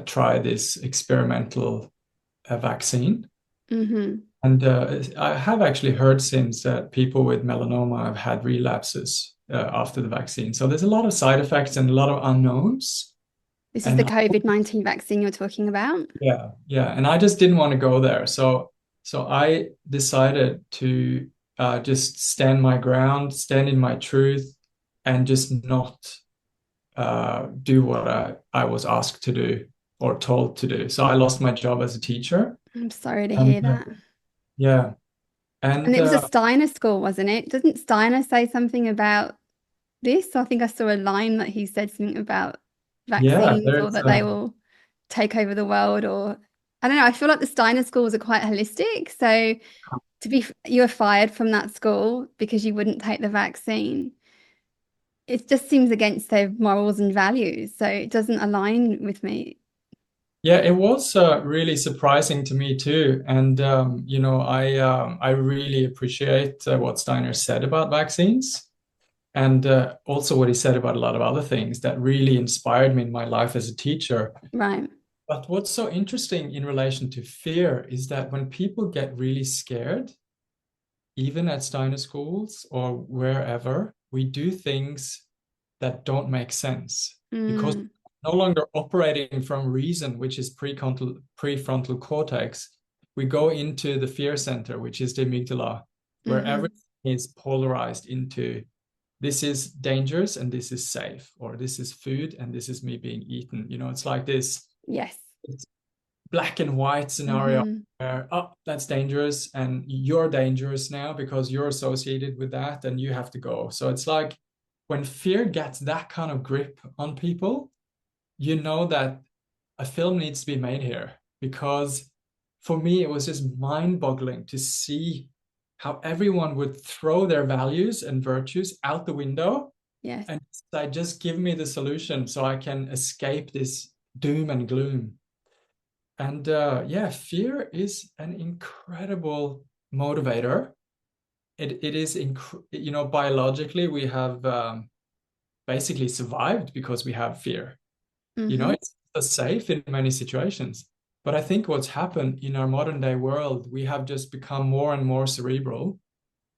try this experimental vaccine. Hmm. And I have actually heard since that people with melanoma have had relapses after the vaccine. So there's a lot of side effects and a lot of unknowns. This is the And COVID-19 vaccine you're talking about. yeah, yeah. And I just didn't want to go there. So I decided to just stand my ground, stand in my truth, and just not do what I was asked to do or told to do. So I lost my job as a teacher. I'm sorry to And hear that. yeah, And and it was a Steiner school, wasn't it? Doesn't Steiner say something about this? I think I saw a line that he said something about yeah, vaccines or there's that they will take over the world, or I don't know. I feel like the Steiner schools are quite holistic. So you were fired from that school because you wouldn't take the vaccine. It just seems against their morals and values. So it doesn't align with me. yeah, it was really surprising to me too. And I really appreciate what Steiner said about vaccines. And also what he said about a lot of other things that really inspired me in my life as a teacher. Right. But what's so interesting in relation to fear is that when people get really scared, even at Steiner schools or wherever, we do things that don't make sense because Mm. no longer operating from reason, which is prefrontal cortex. We go into the fear center, which is the amygdala, where Hmm. everything is polarized into, this is dangerous and this is safe, or this is food and this is me being eaten. It's like this Yes. black and white scenario Hmm. where, oh, that's dangerous and you're dangerous now because you're associated with that and you have to go. So it's like when fear gets that kind of grip on people, you know that a film needs to be made here, because for me it was just mind-boggling to see how everyone would throw their values and virtues out the window Yes. and say, just give me the solution so I can escape this doom and gloom. And yeah, fear is an incredible motivator. It is, biologically, we have basically survived because we have fear. Hmm. It's safe in many situations. But I think what's happened in our modern day world, we have just become more and more cerebral,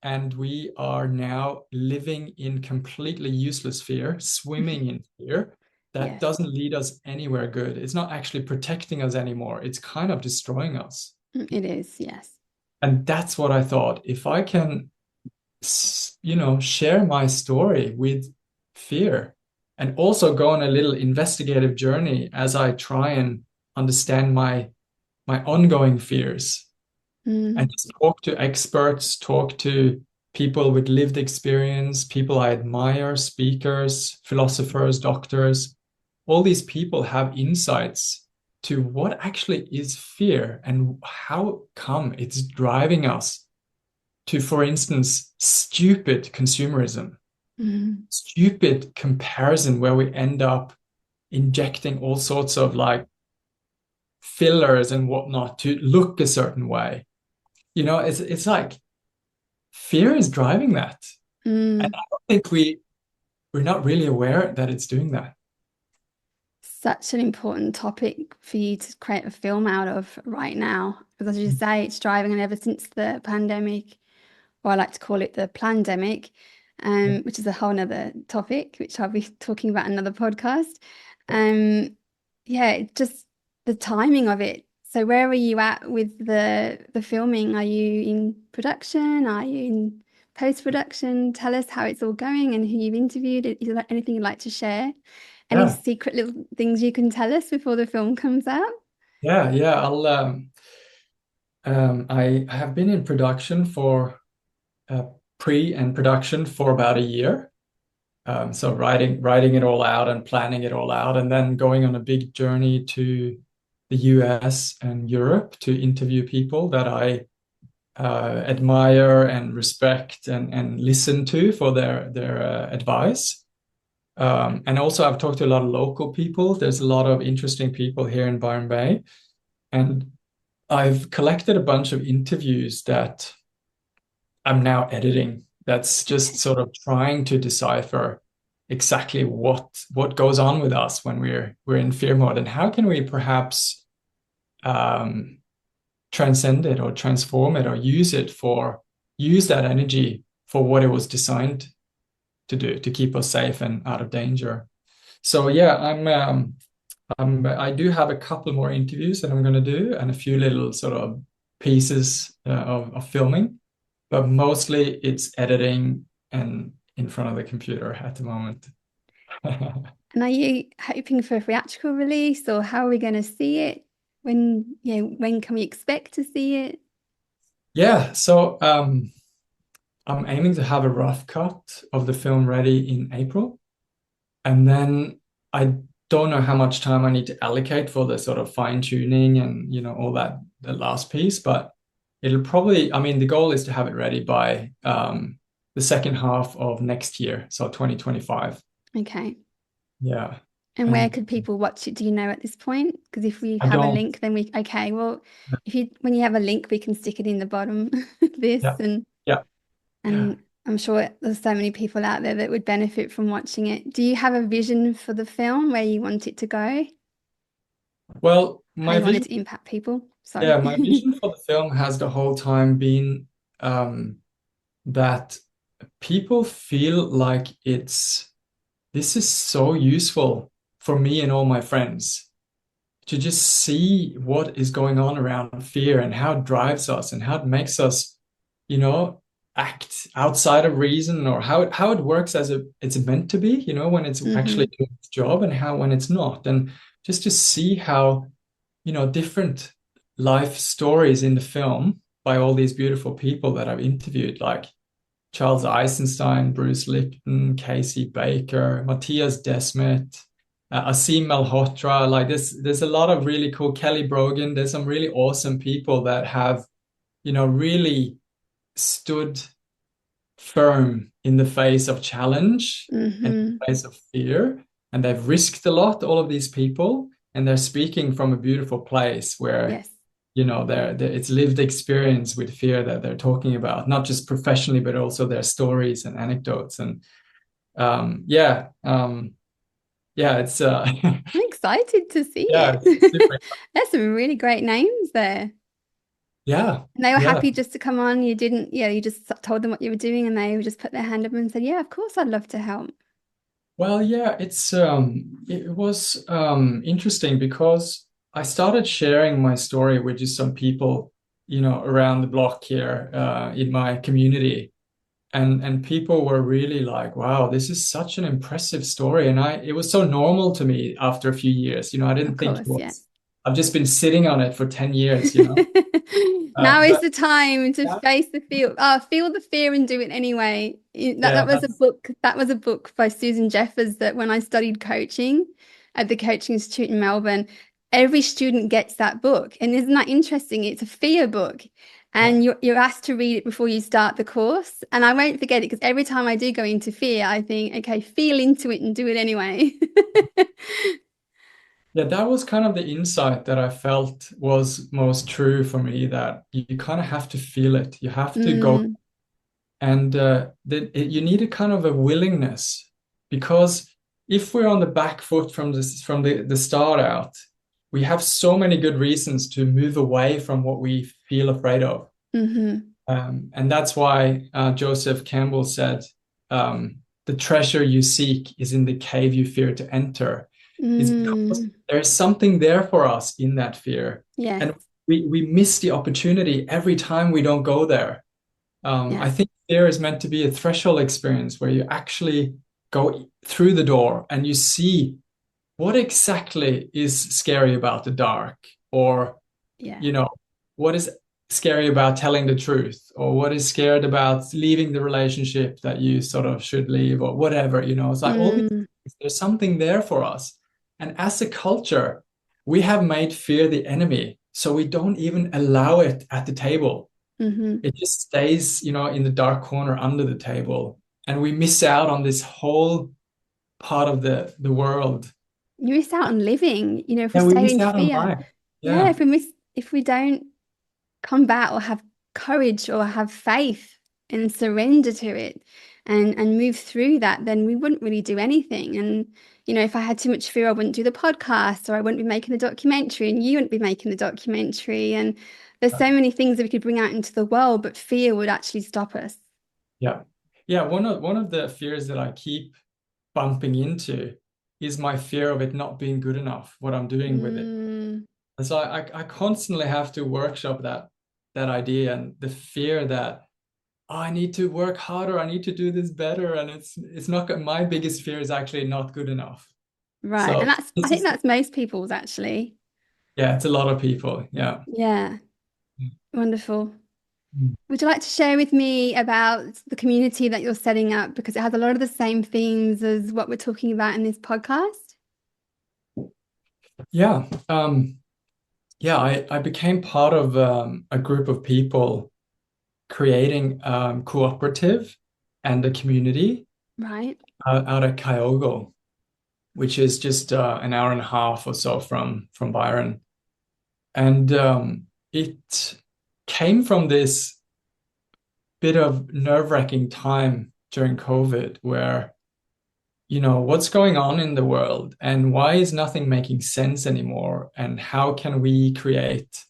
and we are now living in completely useless fear, swimming in fear that Yes, doesn't lead us anywhere good. It's not actually protecting us anymore. It's kind of destroying us. it is. Yes. And that's what I thought. If I can, share my story with fear and also go on a little investigative journey as I try and understand my ongoing fears and Mm, just talk to experts, talk to people with lived experience, people I admire, speakers, philosophers, doctors. All these people have insights to what actually is fear and how come it's driving us to, for instance, stupid consumerism, mm, stupid comparison where we end up injecting all sorts of like fillers and whatnot to look a certain way. It's like fear is driving that. And mm. I don't think we're not really aware that it's doing that. Such an important topic for you to create a film out of right now. Because as you say, it's driving, and ever since the pandemic, or I like to call it the plandemic, Yeah. which is a whole nother topic, which I'll be talking about in another podcast. Um, yeah, it just the timing of it. So where are you at with the filming? Are you in production? Are you in post-production? Tell us how it's all going and who you've interviewed. Is there anything you'd like to share? Any Yeah. secret little things you can tell us before the film comes out? Yeah. Yeah. I have been in production for uh, pre and production for about a year. So writing it all out and planning it all out, and then going on a big journey to the US and Europe to interview people that I admire and respect and listen to for their advice. And also, I've talked to a lot of local people. There's a lot of interesting people here in Byron Bay, and I've collected a bunch of interviews that I'm now editing. That's just sort of trying to decipher exactly what goes on with us when we're in fear mode, and how can we perhaps um, transcend it or transform it or use that energy for what it was designed to do, to keep us safe and out of danger. So yeah, I do have a couple more interviews that I'm going to do and a few little sort of pieces of filming, but mostly it's editing and in front of the computer at the moment. And are you hoping for a theatrical release, or how are we going to see it? When can we expect to see it? Yeah, so I'm aiming to have a rough cut of the film ready in April. And then I don't know how much time I need to allocate for the sort of fine tuning and, all that, the last piece, but it'll probably, I mean, the goal is to have it ready by the second half of next year, so 2025. Okay. Yeah. And where And could people watch it? Do you know at this point? Because if we I have a don't, link, then okay, well, when you have a link, we can stick it in the bottom of this, yeah, and yeah, yeah. and I'm sure there's so many people out there that would benefit from watching it. Do you have a vision for the film, where you want it to go? Well, How my you want it vision, to impact people? yeah, Sorry. my vision for the film has the whole time been that people feel like this is so useful for me and all my friends to just see what is going on around fear and how it drives us and how it makes us, you know, act outside of reason, or how it works as it's meant to be, when it's actually Hmm. doing its job, and how when it's not. And just to see how, different life stories in the film by all these beautiful people that I've interviewed, like Charles Eisenstein, Bruce Lipton, Casey Baker, Matthias Desmet, Asim Malhotra. Like there's a lot of really cool, Kelly Brogan. There's some really awesome people that have, really stood firm in the face of challenge and in Hmm. the face of fear. And they've risked a lot, all of these people. And they're speaking from a beautiful place where, Yes. it's lived experience with fear that they're talking about, not just professionally, but also their stories and anecdotes. And yeah, yeah, it's I'm excited to see yeah, it. it's super. There's some really great names there. Yeah, And they were yeah. happy just to come on. You didn't, yeah, you just told them what you were doing and they just put their hand up and said, yeah, of course, I'd love to help. Well, yeah, it was interesting because I started sharing my story with just some people, around the block here in my community. And people were really like, wow, this is such an impressive story. And it was so normal to me after a few years. I Of didn't think it course, yeah. was, I've just been sitting on it for 10 years. Now is But the time to yeah, face the fear. Feel the fear and do it anyway. That yeah, was a book. That was a book by Susan Jeffers that when I studied coaching at the Coaching Institute in Melbourne, every student gets that book. And isn't that interesting? It's a fear book. yeah. And you're asked to read it before you start the course. And I won't forget it because every time I do go into fear, I think, okay, feel into it and do it anyway. Yeah, that was kind of the insight that I felt was most true for me, that you kind of have to feel it. You have to go, Mm, and you need a kind of a willingness, because if we're on the back foot from the start out, we have so many good reasons to move away from what we feel afraid of. hmm And that's why Joseph Campbell said, the treasure you seek is in the cave you fear to enter. Is because mm, there's something there for us in that fear. yes. And we miss the opportunity every time we don't go there. Yeah. I think fear is meant to be a threshold experience where you actually go through the door and you see what exactly is scary about the dark, or Yeah. you know, what is scary about telling the truth, or what is scared about leaving the relationship that you sort of should leave, or whatever. It's like all these Mm, things, there's something there for us. And as a culture, we have made fear the enemy. So we don't even allow it at the table. hmm It just stays, in the dark corner under the table. And we miss out on this whole part of the world. You miss out on living, if we Yeah, we stay miss in out on fear. life. Yeah, Yeah. if we don't combat or have courage or have faith and surrender to it and move through that, then we wouldn't really do anything. And, if I had too much fear, I wouldn't do the podcast, or I wouldn't be making the documentary, and you wouldn't be making the documentary. And there's so many things that we could bring out into the world, but fear would actually stop us. Yeah. Yeah. One of the fears that I keep bumping into is my fear of it not being good enough, what I'm doing with it. Mm, And so I constantly have to workshop that idea, and the fear that, oh, I need to work harder, I need to do this better. And it's not my biggest fear is actually not good enough. right. So And I this think is, that's most people's actually. yeah, it's a lot of people. Yeah. Yeah. Wonderful. Mm. Would you like to share with me about the community that you're setting up? Because it has a lot of the same themes as what we're talking about in this podcast. Yeah. Yeah, I became part of a group of people creating cooperative and a community Right. out at Kyogo, which is just an hour and a half or so from Byron. And it came from this bit of nerve-wracking time during COVID where, what's going on in the world and why is nothing making sense anymore? And how can we create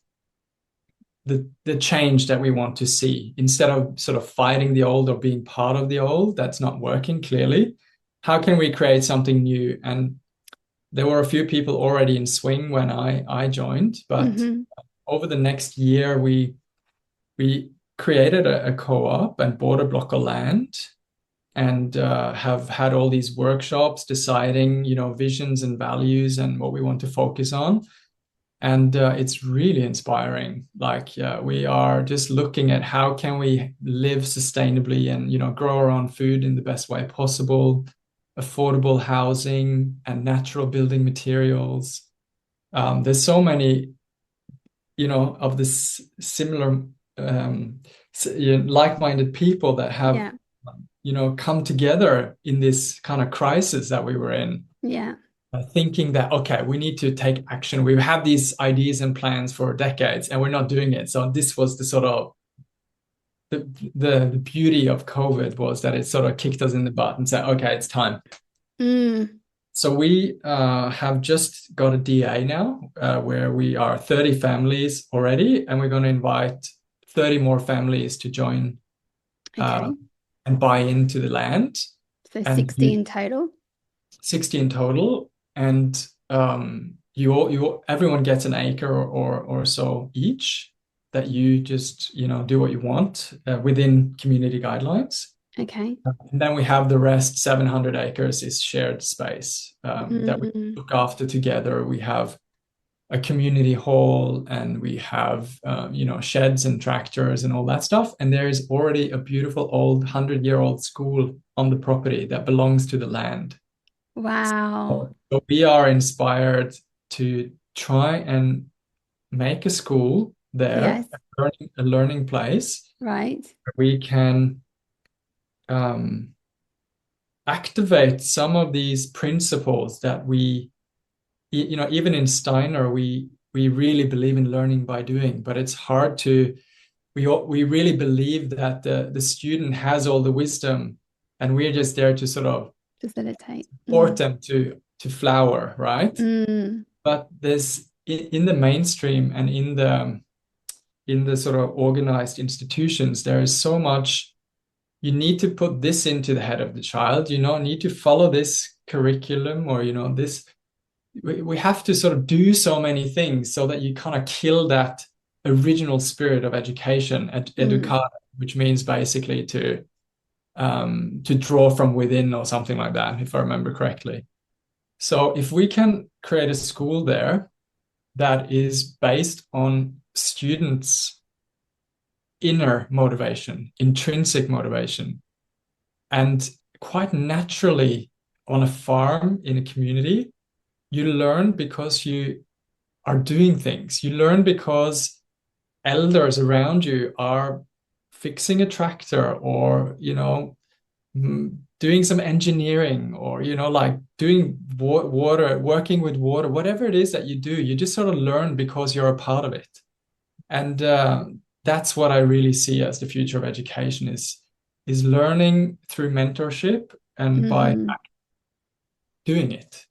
the change that we want to see, instead of sort of fighting the old or being part of the old that's not working clearly? How can we create something new? And there were a few people already in swing when I joined, but hmm over the next year we created a co-op and bought a block of land, and have had all these workshops deciding, visions and values and what we want to focus on. And it's really inspiring. Like, we are just looking at how can we live sustainably and, grow our own food in the best way possible, affordable housing and natural building materials. There's so many, of this similar, like-minded people that have, Yeah. come together in this kind of crisis that we were in, Yeah. thinking that, okay, we need to take action. We've had these ideas and plans for decades and we're not doing it. So this was the sort of the beauty of COVID, was that it sort of kicked us in the butt and said, okay, it's time. Mm. So we have just got a DA now, where we are 30 families already, and we're going to invite 30 more families to join uh, Okay. and buy into the land, So and 60 in total. 60 in total. And everyone gets an acre or so each that you just, do what you want within community guidelines. Okay. And then we have the rest, 700 acres is shared space that we Mm. look after together. We have a community hall, and we have, sheds and tractors and all that stuff. And there is already a beautiful old 100-year-old school on the property that belongs to the land. Wow. So we are inspired to try and make a school there, Yes. a learning place Right. where we can um, activate some of these principles that even in Steiner, we really believe in learning by doing, but it's hard to, we really believe that the student has all the wisdom, and we're just there to sort of Facilitate. support them to flower, right? Mm. But there's in the mainstream and in the sort of organized institutions, there is so much. You need to put this into the head of the child, need to follow this curriculum, or this. We have to sort of do so many things so that you kind of kill that original spirit of education, Mm. educare, which means basically to draw from within or something like that, if I remember correctly. So if we can create a school there that is based on students' inner motivation, intrinsic motivation, and quite naturally on a farm in a community, you learn because you are doing things. You learn because elders around you are fixing a tractor, or, doing some engineering, or, like doing water, working with water, whatever it is that you do, you just sort of learn because you're a part of it. And that's what I really see as the future of education is learning through mentorship and by Mm. doing it.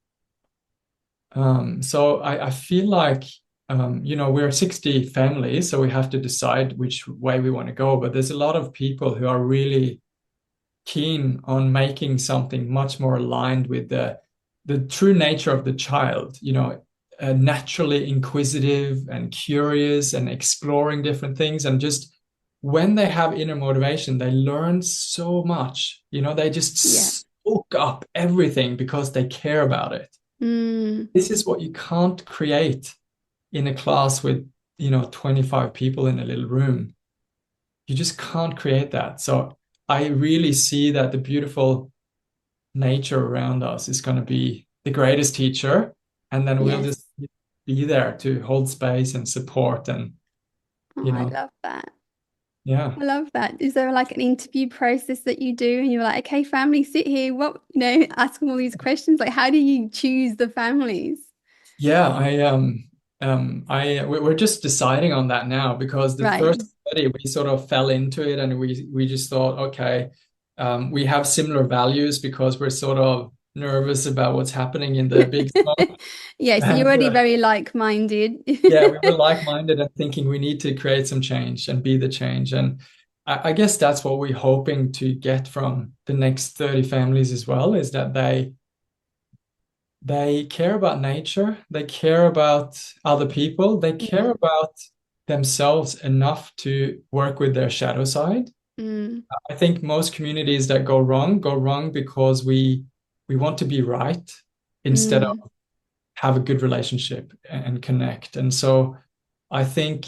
So I feel like, we're 60 families, so we have to decide which way we want to go. But there's a lot of people who are really keen on making something much more aligned with the true nature of the child, naturally inquisitive and curious and exploring different things. And just when they have inner motivation, they learn so much, they Yeah. just soak up everything because they care about it. Mm. This is what you can't create in a class with, 25 people in a little room. You just can't create that. So I really see that the beautiful nature around us is going to be the greatest teacher. And then we'll just Yes. be there to hold space and support and, Oh, you I know, love that. yeah. I love that. Is there like an interview process that you do and you're like, okay, family, sit here, ask them all these questions? Like, how do you choose the families? Yeah, we're just deciding on that now, because the Right. first study we sort of fell into it, and we just thought, okay, we have similar values because we're sort of nervous about what's happening in the big smoke. Yeah, so you're And already very like-minded. yeah, we were like-minded and thinking we need to create some change and be the change. And I guess that's what we're hoping to get from the next 30 families as well, is that they care about nature, they care about other people, they care Mm. about themselves enough to work with their shadow side. Mm. I think most communities that go wrong because we want to be right instead Mm. of have a good relationship and connect. And so I think,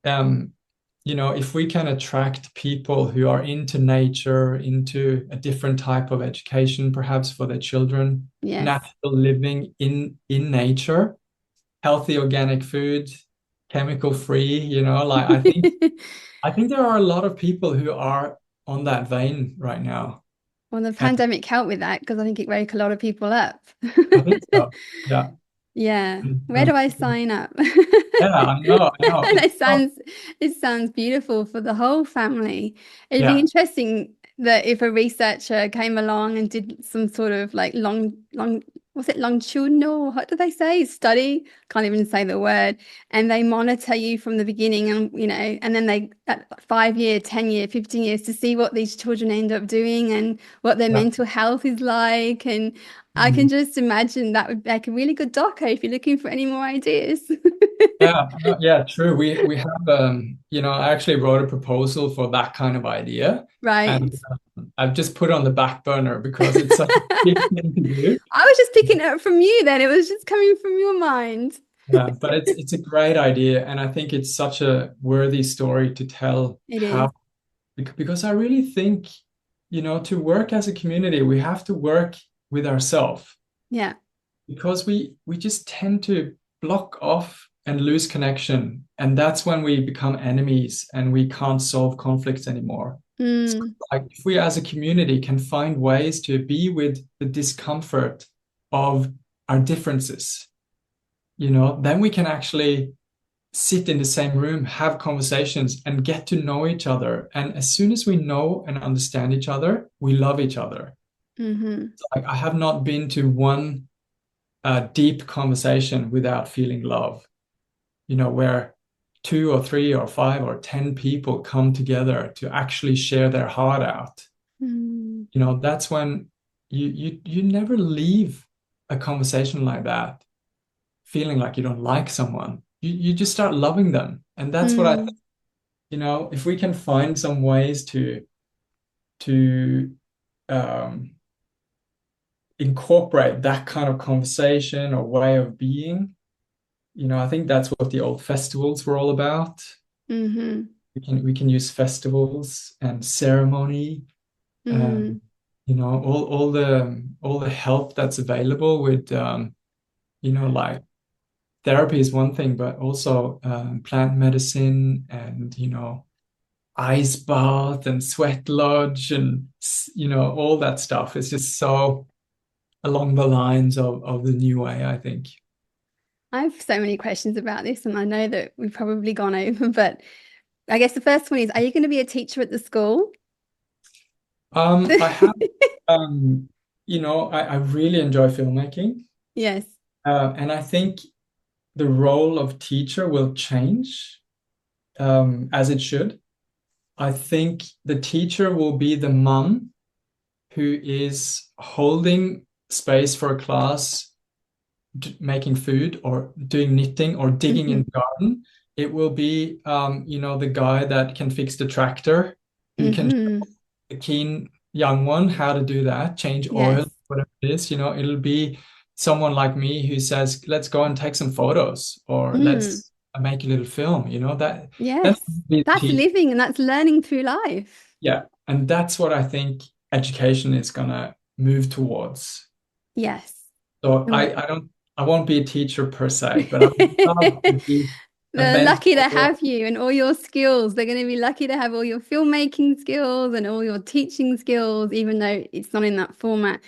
um, if we can attract people who are into nature, into a different type of education, perhaps for their children, Yes. natural living in nature, healthy organic food, chemical free, like I think there are a lot of people who are on that vein right now. Well, the And pandemic helped with that because I think it woke a lot of people up. I think so. Yeah. Yeah. Where Um, do I sign up? yeah, I know, I know. It's It sounds it sounds beautiful for the whole family. It'd be yeah. interesting that if a researcher came along and did some sort of like was it longitudinal? What do they say? Study? Can't even say the word. And they monitor you from the beginning and, and then they, at 5 year, 10 year, 15 years to see what these children end up doing and what their Yeah. mental health is like. And I can Mhm. just imagine that would make a really good doco if you're looking for any more ideas. Yeah, yeah, true. We have I actually wrote a proposal for that kind of idea, Right. and I've just put it on the back burner because it's such a big thing to do. I was just picking it up from you then. It was just coming from your mind. Yeah, but it's a great idea, and I think it's such a worthy story to tell It is. how because I really think, to work as a community, we have to work with ourselves Yeah. because we just tend to block off and lose connection, and that's when we become enemies and we can't solve conflicts anymore. So, Mm, like if we as a community can find ways to be with the discomfort of our differences, then we can actually sit in the same room, have conversations, and get to know each other. And as soon as we know and understand each other, we love each other. hmm Like I have not been to one deep conversation without feeling love, where two or three or five or 10 people come together to actually share their heart out. mm, That's when you never leave a conversation like that feeling like you don't like someone. You just start loving them. And that's what I think, mm, if we can find some ways to um, incorporate that kind of conversation or way of being, I think that's what the old festivals were all about. hmm We can use festivals and ceremony and mm, all the help that's available with like therapy is one thing, but also plant medicine and ice bath and sweat lodge and all that stuff is just so along the lines of the new way, I think. I have so many questions about this, and I know that we've probably gone over, but I guess the first one is, are you going to be a teacher at the school? I have um, I really enjoy filmmaking, Yes. and I think the role of teacher will change as it should. I think the teacher will be the mum who is holding space for a class, making food or doing knitting or digging in hmm the garden. It will be, the guy that can fix the tractor, who can show hmm the keen young one how to do that, change oil, Yes. whatever it is. It'll be someone like me who says, "Let's go and take some photos," or Mm. "Let's make a little film." That's Yes. the That's teacher. living and that's learning through life. Yeah, and that's what I think education is gonna move towards. Yes. So And I won't be a teacher per se, but I would love to be a they're lucky to mentor. have you and all your skills. They're going to be lucky to have all your filmmaking skills and all your teaching skills, even though it's not in that format.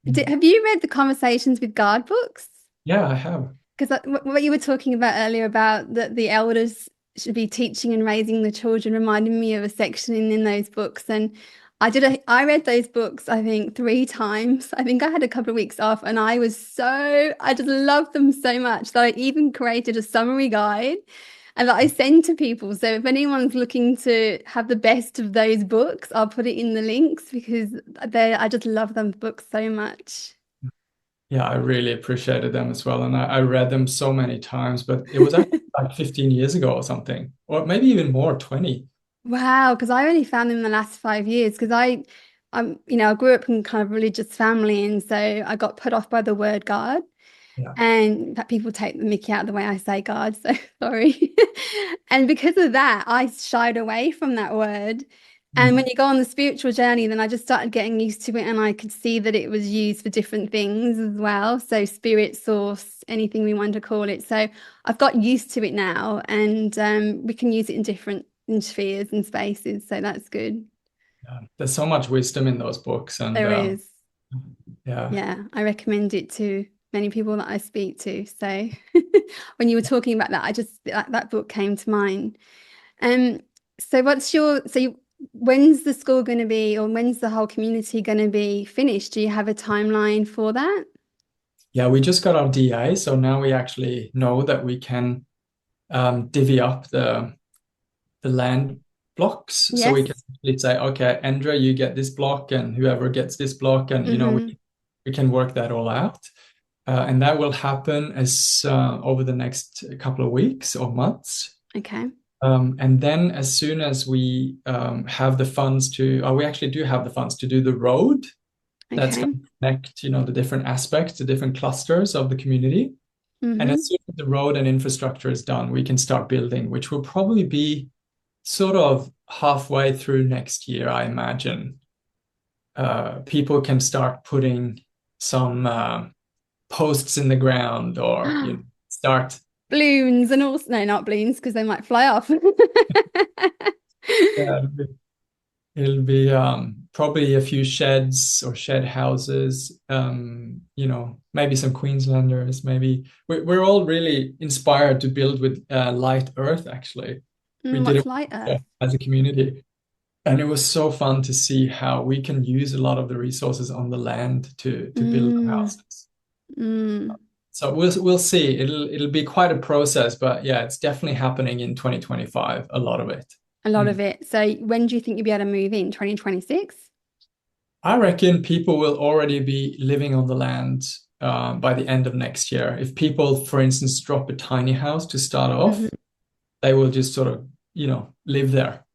Have you read the Conversations with God books? Yeah, I have. Because what you were talking about earlier about that the elders should be teaching and raising the children reminded me of a section in those books. And I read those books, I think, 3 times. I think I had a couple of weeks off and I just loved them so much that I even created a summary guide and that I send to people. So if anyone's looking to have the best of those books, I'll put it in the links because I just love them books so much. Yeah, I really appreciated them as well. And I read them so many times, but it was actually like 15 years ago or something, or maybe even more, 20. Wow, because I only found them in the last 5 years because I grew up in kind of religious family, and so I got put off by the word God, Yeah. and that people take the mickey out of the way I say God, so sorry. And because of that, I shied away from that word. And when Mm. you go on the spiritual journey, then I just started getting used to it, and I could see that it was used for different things as well. So spirit source, anything we want to call it. So I've got used to it now, and we can use it in different in spheres and spaces. So that's good. Yeah. There's so much wisdom in those books. And There is. yeah. Yeah, I recommend it to many people that I speak to. So when you were talking about that, that book came to mind. Um, so when's the school going to be, or when's the whole community going to be finished? Do you have a timeline for that? Yeah, we just got our DA, so now we actually know that we can divvy up the land blocks. So we can Yes. actually say, okay, Endre, you get this block, and whoever gets this block, and Mm-hmm. we can work that all out. And that will happen as over the next couple of weeks or months. Okay. And then as soon as we have the funds we actually do have the funds to do the road that's Okay. going to connect, the different aspects, the different clusters of the community. And Mm-hmm. as soon as the road and infrastructure is done, we can start building, which will probably be sort of halfway through next year, I imagine. People can start putting some posts in the ground, or start. Balloons and also, no, not balloons because they might fly off. Yeah, it'll be probably a few sheds or shed houses. Maybe some Queenslanders. Maybe we're all really inspired to build with light earth. Actually, we did What's it light earth? as a community, and it was so fun to see how we can use a lot of the resources on the land to build our Mm, houses. mm. So we'll see. It'll be quite a process, but yeah, it's definitely happening in 2025. A lot of it. A lot Mm. of it. So when do you think you'll be able to move in? 2026? I reckon people will already be living on the land by the end of next year. If people, for instance, drop a tiny house to start off, Hmm. they will just sort of, live there.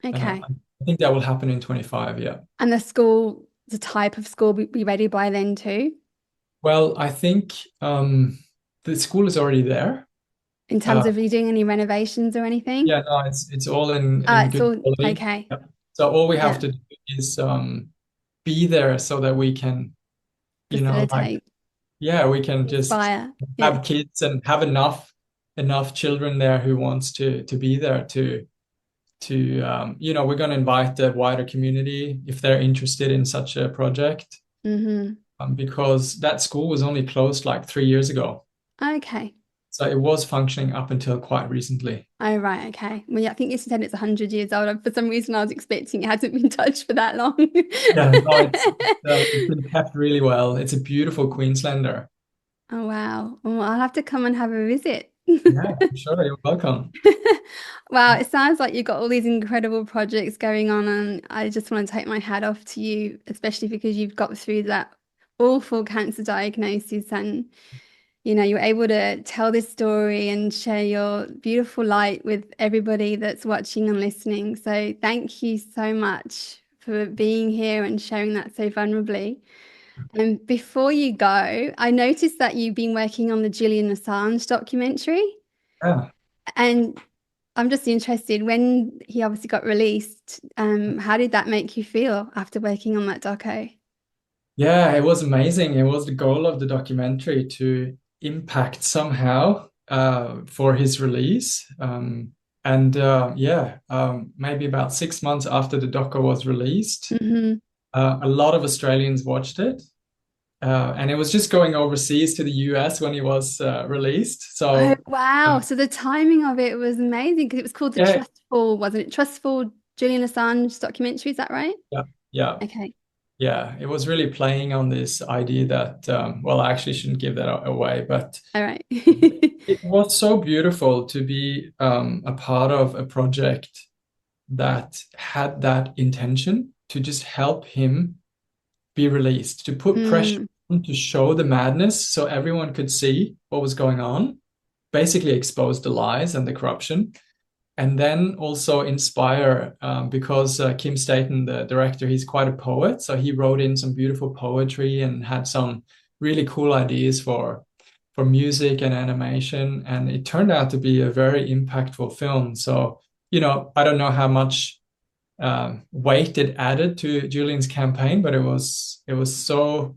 Okay. I think that will happen in 25. Yeah. And the school, the type of school will be ready by then too, Well, I think the school is already there. in terms Uh, of you doing any renovations or anything? yeah, no, it's all in It's good all quality. okay. Yeah. So all we have Yeah. to do is be there so that we can, like, Facilitate, yeah, we can just inspire. Yeah. have kids and have enough children there who wants to be there we're going to invite the wider community if they're interested in such a project, Hmm. because that school was only closed like 3 years ago. Okay. So it was functioning up until quite recently. Oh, right. Okay. Well, yeah, I think you said it's 100 years old. For some reason, I was expecting it hasn't been touched for that long. Yeah, no, it's been kept really well. It's a beautiful Queenslander. Oh, wow. Well, I'll have to come and have a visit. Yeah, I'm sure you're welcome. Wow, it sounds like you've got all these incredible projects going on, and I just want to take my hat off to you, especially because you've got through that awful cancer diagnosis and you're able to tell this story and share your beautiful light with everybody that's watching and listening. So thank you so much for being here and sharing that so vulnerably. And before you go, I noticed that you've been working on the Julian Assange documentary. Yeah. And I'm just interested, when he obviously got released, how did that make you feel after working on that doco? Yeah, it was amazing. It was the goal of the documentary to impact somehow for his release. And yeah, maybe about 6 months after the doco was released, Hmm. a lot of Australians watched it. And it was just going overseas to the US when he was released. Oh, So wow. So the timing of it was amazing because it was called The yeah, Trustful, wasn't it? Trustful Julian Assange documentary, is that right? yeah, yeah. Okay. Yeah, it was really playing on this idea that, well, I actually shouldn't give that away, but All right. it was so beautiful to be a part of a project that had that intention to just help him be released, to put pressure Mm, on, to show the madness so everyone could see what was going on, basically expose the lies and the corruption, and then also inspire, because Kim Staten, the director, he's quite a poet, so he wrote in some beautiful poetry and had some really cool ideas for music and animation, and it turned out to be a very impactful film. So, I don't know how much weight it added to Julian's campaign, but it was so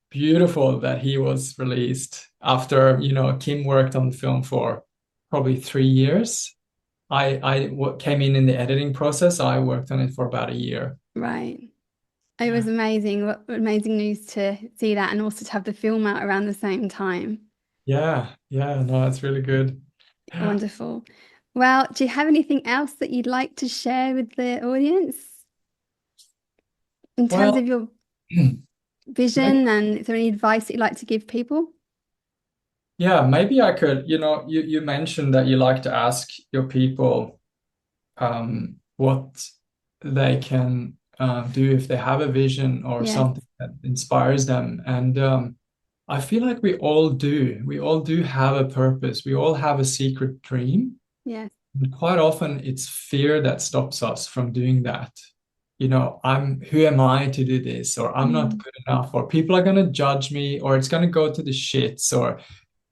beautiful that he was released after, Kim worked on the film for probably 3 years. I came in the editing process. I worked on it for about a year. right. It Yeah. was amazing. What amazing news to see that and also to have the film out around the same time. Yeah. Yeah. No, it's really good. Wonderful. Well, do you have anything else that you'd like to share with the audience in terms Well, of your vision, and is there any advice that you'd like to give people? Yeah, maybe I could, you mentioned that you like to ask your people what they can do if they have a vision or Yes, something that inspires them. And I feel like we all do. We all do have a purpose. We all have a secret dream. yes. And quite often it's fear that stops us from doing that. Who am I to do this? Or I'm not Mm. good enough, or people are going to judge me, or it's going to go to the shits, or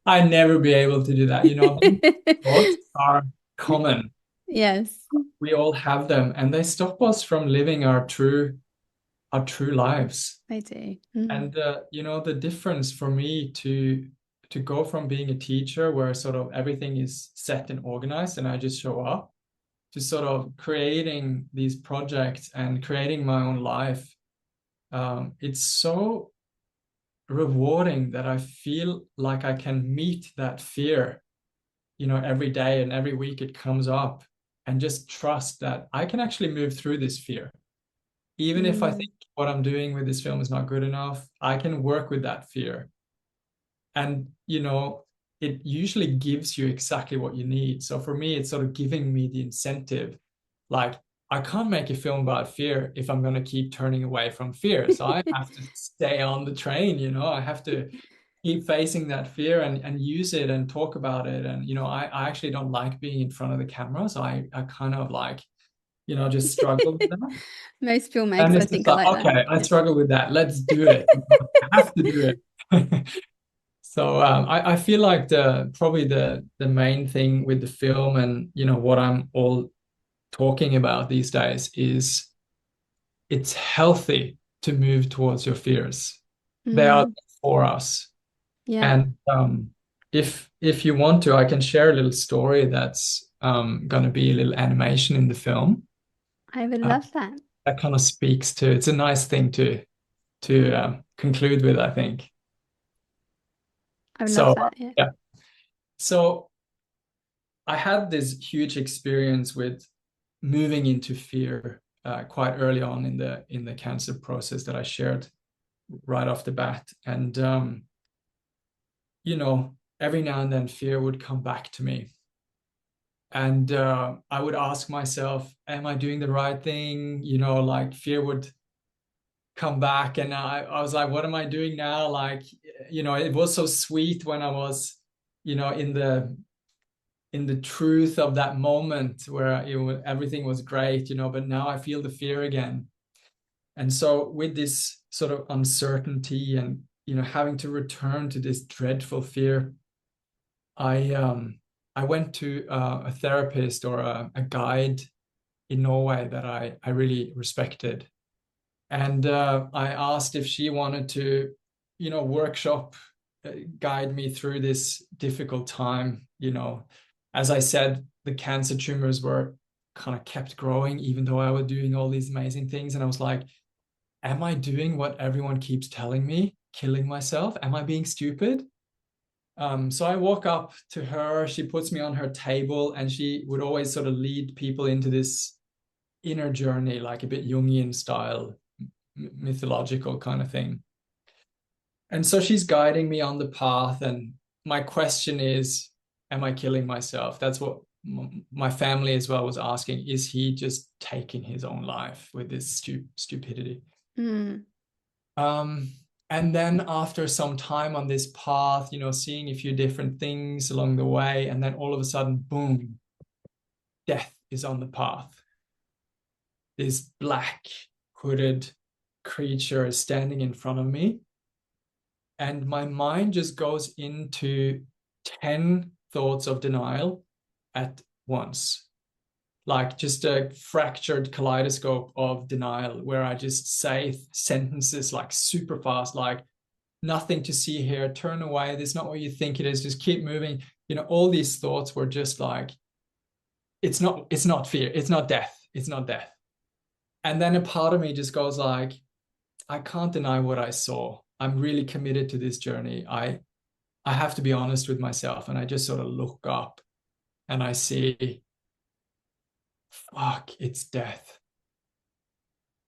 I never be able to do that. Those thoughts are common. Yes, We all have them, and they stop us from living our true lives. I do. Mm. And the difference for me to go from being a teacher where sort of everything is set and organized and I just show up, to sort of creating these projects and creating my own life. It's so rewarding that I feel like I can meet that fear, every day and every week it comes up, and just trust that I can actually move through this fear. Even if I Mm. think what I'm doing with this film is not good enough, I can work with that fear. And, it usually gives you exactly what you need. So for me, it's sort of giving me the incentive. Like, I can't make a film about fear if I'm going to keep turning away from fear. So I have to stay on the train, I have to keep facing that fear and use it and talk about it. And, I actually don't like being in front of the camera. So I kind of like, just struggle with that. Most And filmmakers, I it's just think, are like, like that. okay, I Yeah. struggle with that. Let's do it. I have to do it. So I feel like probably the main thing with the film and what I'm all talking about these days is it's healthy to move towards your fears. They are Mm. for us. Yeah, And if you want to, I can share a little story that's going to be a little animation in the film. I would Uh, love that. that kind of speaks to, it's a nice thing to conclude with, I think. I would love So that. Yeah. yeah. So I had this huge experience with moving into fear quite early on in the cancer process that I shared right off the bat. And every now and then fear would come back to me. And I would ask myself, am I doing the right thing? Like fear would come back and I was like, what am I doing now? Like, it was so sweet when I was, in the truth of that moment where everything was great, but now I feel the fear again. And so with this sort of uncertainty and, having to return to this dreadful fear, I went to a therapist or a guide in Norway that I really respected. And I asked if she wanted to, workshop, guide me through this difficult time. As I said, the cancer tumors were kind of kept growing, even though I was doing all these amazing things. And I was like, am I doing what everyone keeps telling me? Killing myself? Am I being stupid? So I walk up to her, she puts me on her table, and she would always sort of lead people into this inner journey, like a bit Jungian style, mythological kind of thing. And so she's guiding me on the path. And my question is, am I killing myself? That's what my family as well was asking. Is he just taking his own life with this stupidity? Mm. Um, and then after some time on this path, seeing a few different things along the way, and then all of a sudden, boom, death is on the path. This black hooded creature is standing in front of me. And my mind just goes into 10 thoughts of denial at once. Like just a fractured kaleidoscope of denial where I just say sentences like super fast, like nothing to see here, turn away, this is not what you think it is, just keep moving. All these thoughts were just like, it's not fear, it's not death, it's not death. And then a part of me just goes like, I can't deny what I saw. I'm really committed to this journey. I have to be honest with myself. And I just sort of look up and I see, fuck, it's death.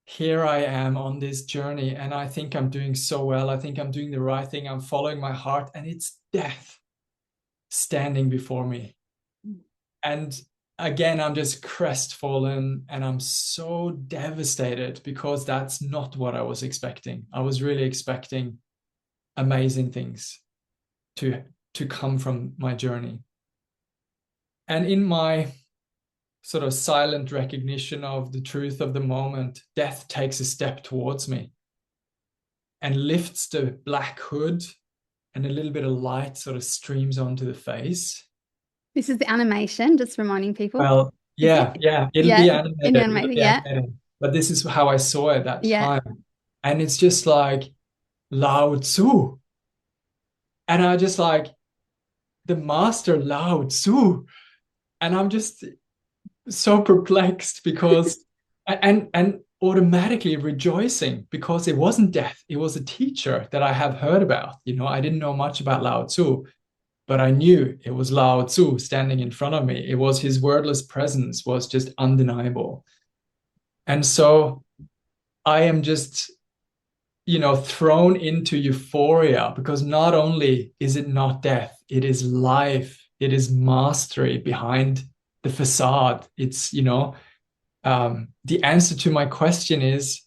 here I am on this journey, and I think I'm doing so well. I think I'm doing the right thing. I'm following my heart, and it's death standing before me. And again, I'm just crestfallen and I'm so devastated because that's not what I was expecting. I was really expecting amazing things to come from my journey. And in my sort of silent recognition of the truth of the moment, death takes a step towards me and lifts the black hood, and a little bit of light sort of streams onto the face. This is the animation, just reminding people. Well, Is yeah, it? yeah, it'll Yeah, be in animated. It'll animated, be yeah. animated. But this is how I saw it that Yeah. time. And it's just like Lao Tzu. And I just like the master Lao Tzu. And I'm just so perplexed because and automatically rejoicing because it wasn't death. It was a teacher that I have heard about. I didn't know much about Lao Tzu, but I knew it was Lao Tzu standing in front of me. It was his wordless presence was just undeniable. And so I am just, thrown into euphoria because not only is it not death, it is life, it is mastery behind the facade. It's, the answer to my question is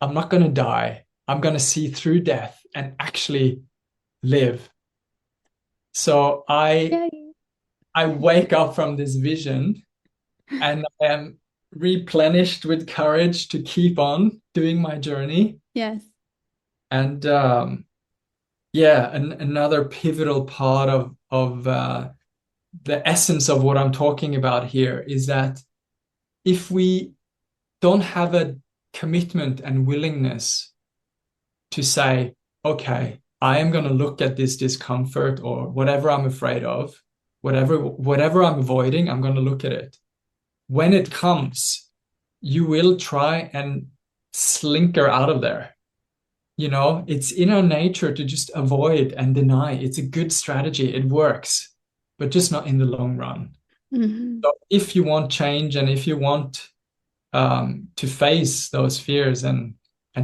I'm not going to die. I'm going to see through death and actually live. So Yay. I wake up from this vision and I am replenished with courage to keep on doing my journey. Yes. And yeah, another pivotal part of the essence of what I'm talking about here is that if we don't have a commitment and willingness to say, okay, I am going to look at this discomfort or whatever I'm afraid of, whatever I'm avoiding, I'm going to look at it. When it comes, you will try and slinker out of there. It's in our nature to just avoid and deny. It's a good strategy. It works, but just not in the long run. Mm-hmm. So if you want change and if you want to face those fears and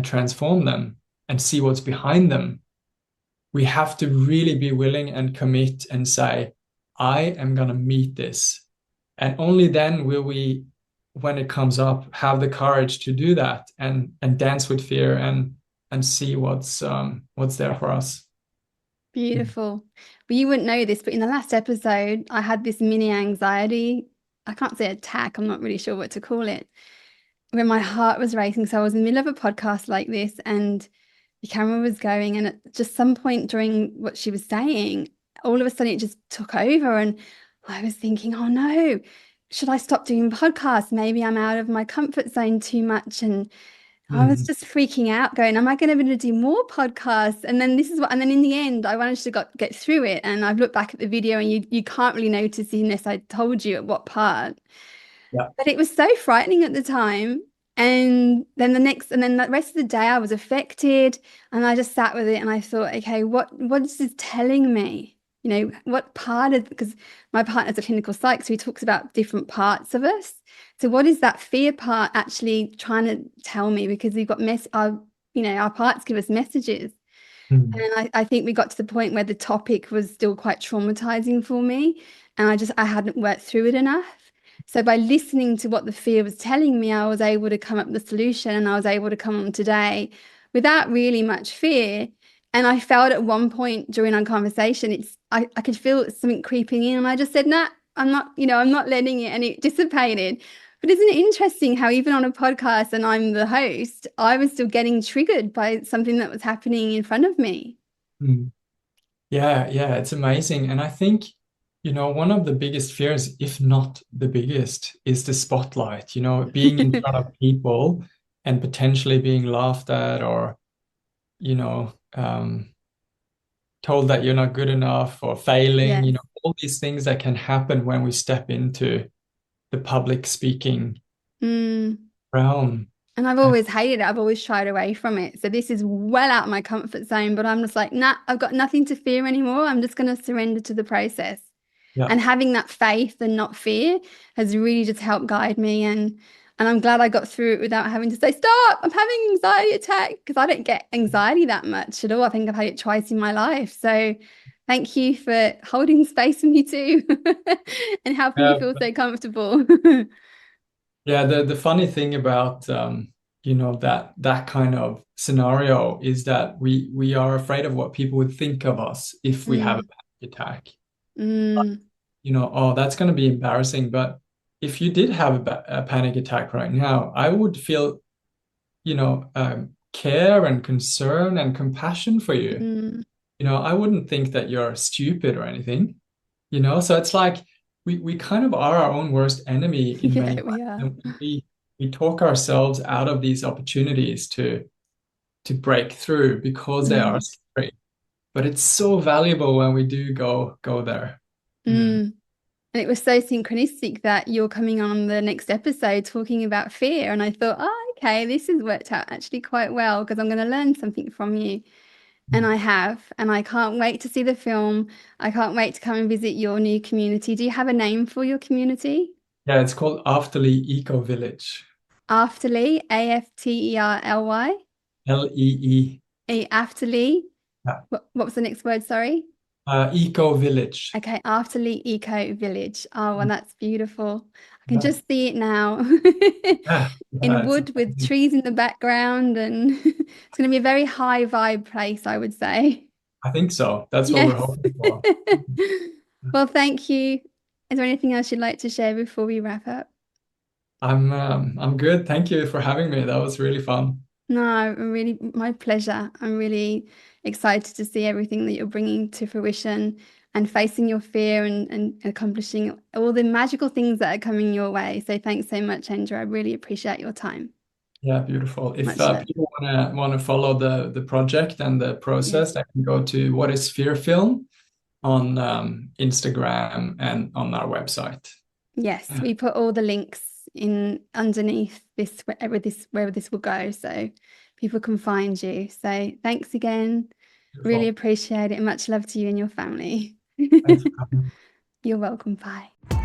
transform them and see what's behind them, we have to really be willing and commit and say, I am going to meet this. And only then will we, when it comes up, have the courage to do that and dance with fear and see what's there for us. Beautiful. But you wouldn't know this, but in the last episode, I had this mini anxiety. I can't say attack. I'm not really sure what to call it. When my heart was racing. So I was in the middle of a podcast like this and the camera was going. And at just some point during what she was saying, all of a sudden it just took over. And I was thinking, oh no, should I stop doing podcasts? Maybe I'm out of my comfort zone too much. And I was Mm. just freaking out, going, am I going to be able to do more podcasts? And then and then in the end, I managed to get through it. And I've looked back at the video and you can't really notice unless I told you at what part. Yeah. But it was so frightening at the time. And then the rest of the day I was affected and I just sat with it and I thought, okay, what is this telling me? What part of, because my partner's a clinical psych, so he talks about different parts of us. So what is that fear part actually trying to tell me? Because we've got our parts give us messages. Mm. And I think we got to the point where the topic was still quite traumatizing for me. And I hadn't worked through it enough. So by listening to what the fear was telling me, I was able to come up with a solution and I was able to come on today without really much fear. And I felt at one point during our conversation, I could feel something creeping in and I just said, nah, I'm not letting it, and it dissipated. But isn't it interesting how even on a podcast and I'm the host, I was still getting triggered by something that was happening in front of me? Mm. Yeah, yeah, it's amazing. And I think, one of the biggest fears, if not the biggest, is the spotlight, being in front of people and potentially being laughed at or, told that you're not good enough or failing, Yes. all these things that can happen when we step into the public speaking Mm. realm. And I've And always hated it. I've always shied away from it. So this is well out of my comfort zone, but I'm just like, nah, I've got nothing to fear anymore. I'm just going to surrender to the process. yeah, And having that faith and not fear has really just helped guide me. And And I'm glad I got through it without having to say, stop, I'm having anxiety attack, because I don't get anxiety that much at all. I think I've had it twice in my life. So thank you for holding space for me too and helping me Yeah, feel so comfortable. yeah. The funny thing about that kind of scenario is that we are afraid of what people would think of us if we have a Mm, panic attack. mm, Oh, that's going to be embarrassing. But if you did have a panic attack right now, I would feel, care and concern and compassion for you. mm. I wouldn't think that you're stupid or anything. So it's like we kind of are our own worst enemy in many Yeah, we ways. are. And we talk ourselves out of these opportunities to break through because they are Mm, scary. But it's so valuable when we do go there. Mm. mm. And it was so synchronistic that you're coming on the next episode talking about fear. And I thought, oh, okay, this has worked out actually quite well because I'm going to learn something from you. And I have. And I can't wait to see the film. I can't wait to come and visit your new community. Do you have a name for your community? Yeah, it's called Afterly Eco Village. Afterly, Afterly. Lee. Afterly. Yeah. What was the next word? Sorry. Eco Village. Okay, Afterly Eco Village. Oh, well, that's beautiful. I can Yeah, just see it now yeah, in it's wood with amazing. trees in the background, and it's going to be a very high vibe place, I would say. I think so. That's what we're Yes. hoping for. Well, thank you. Is there anything else you'd like to share before we wrap up? I'm good. Thank you for having me. That was really fun. No, really, my pleasure. I'm really excited to see everything that you're bringing to fruition and facing your fear and accomplishing all the magical things that are coming your way. So thanks so much, Endre. I really appreciate your time. Yeah, beautiful. If Much love. people wanna follow the project and the Yes. process, they can go to What is Fear Film on Instagram and on our website. Yes, Yeah, we put all the links in underneath this wherever this will go so people can find you. So thanks again. Really beautiful. appreciate it. Much love to you and your family. Thanks for coming. You're welcome. Bye.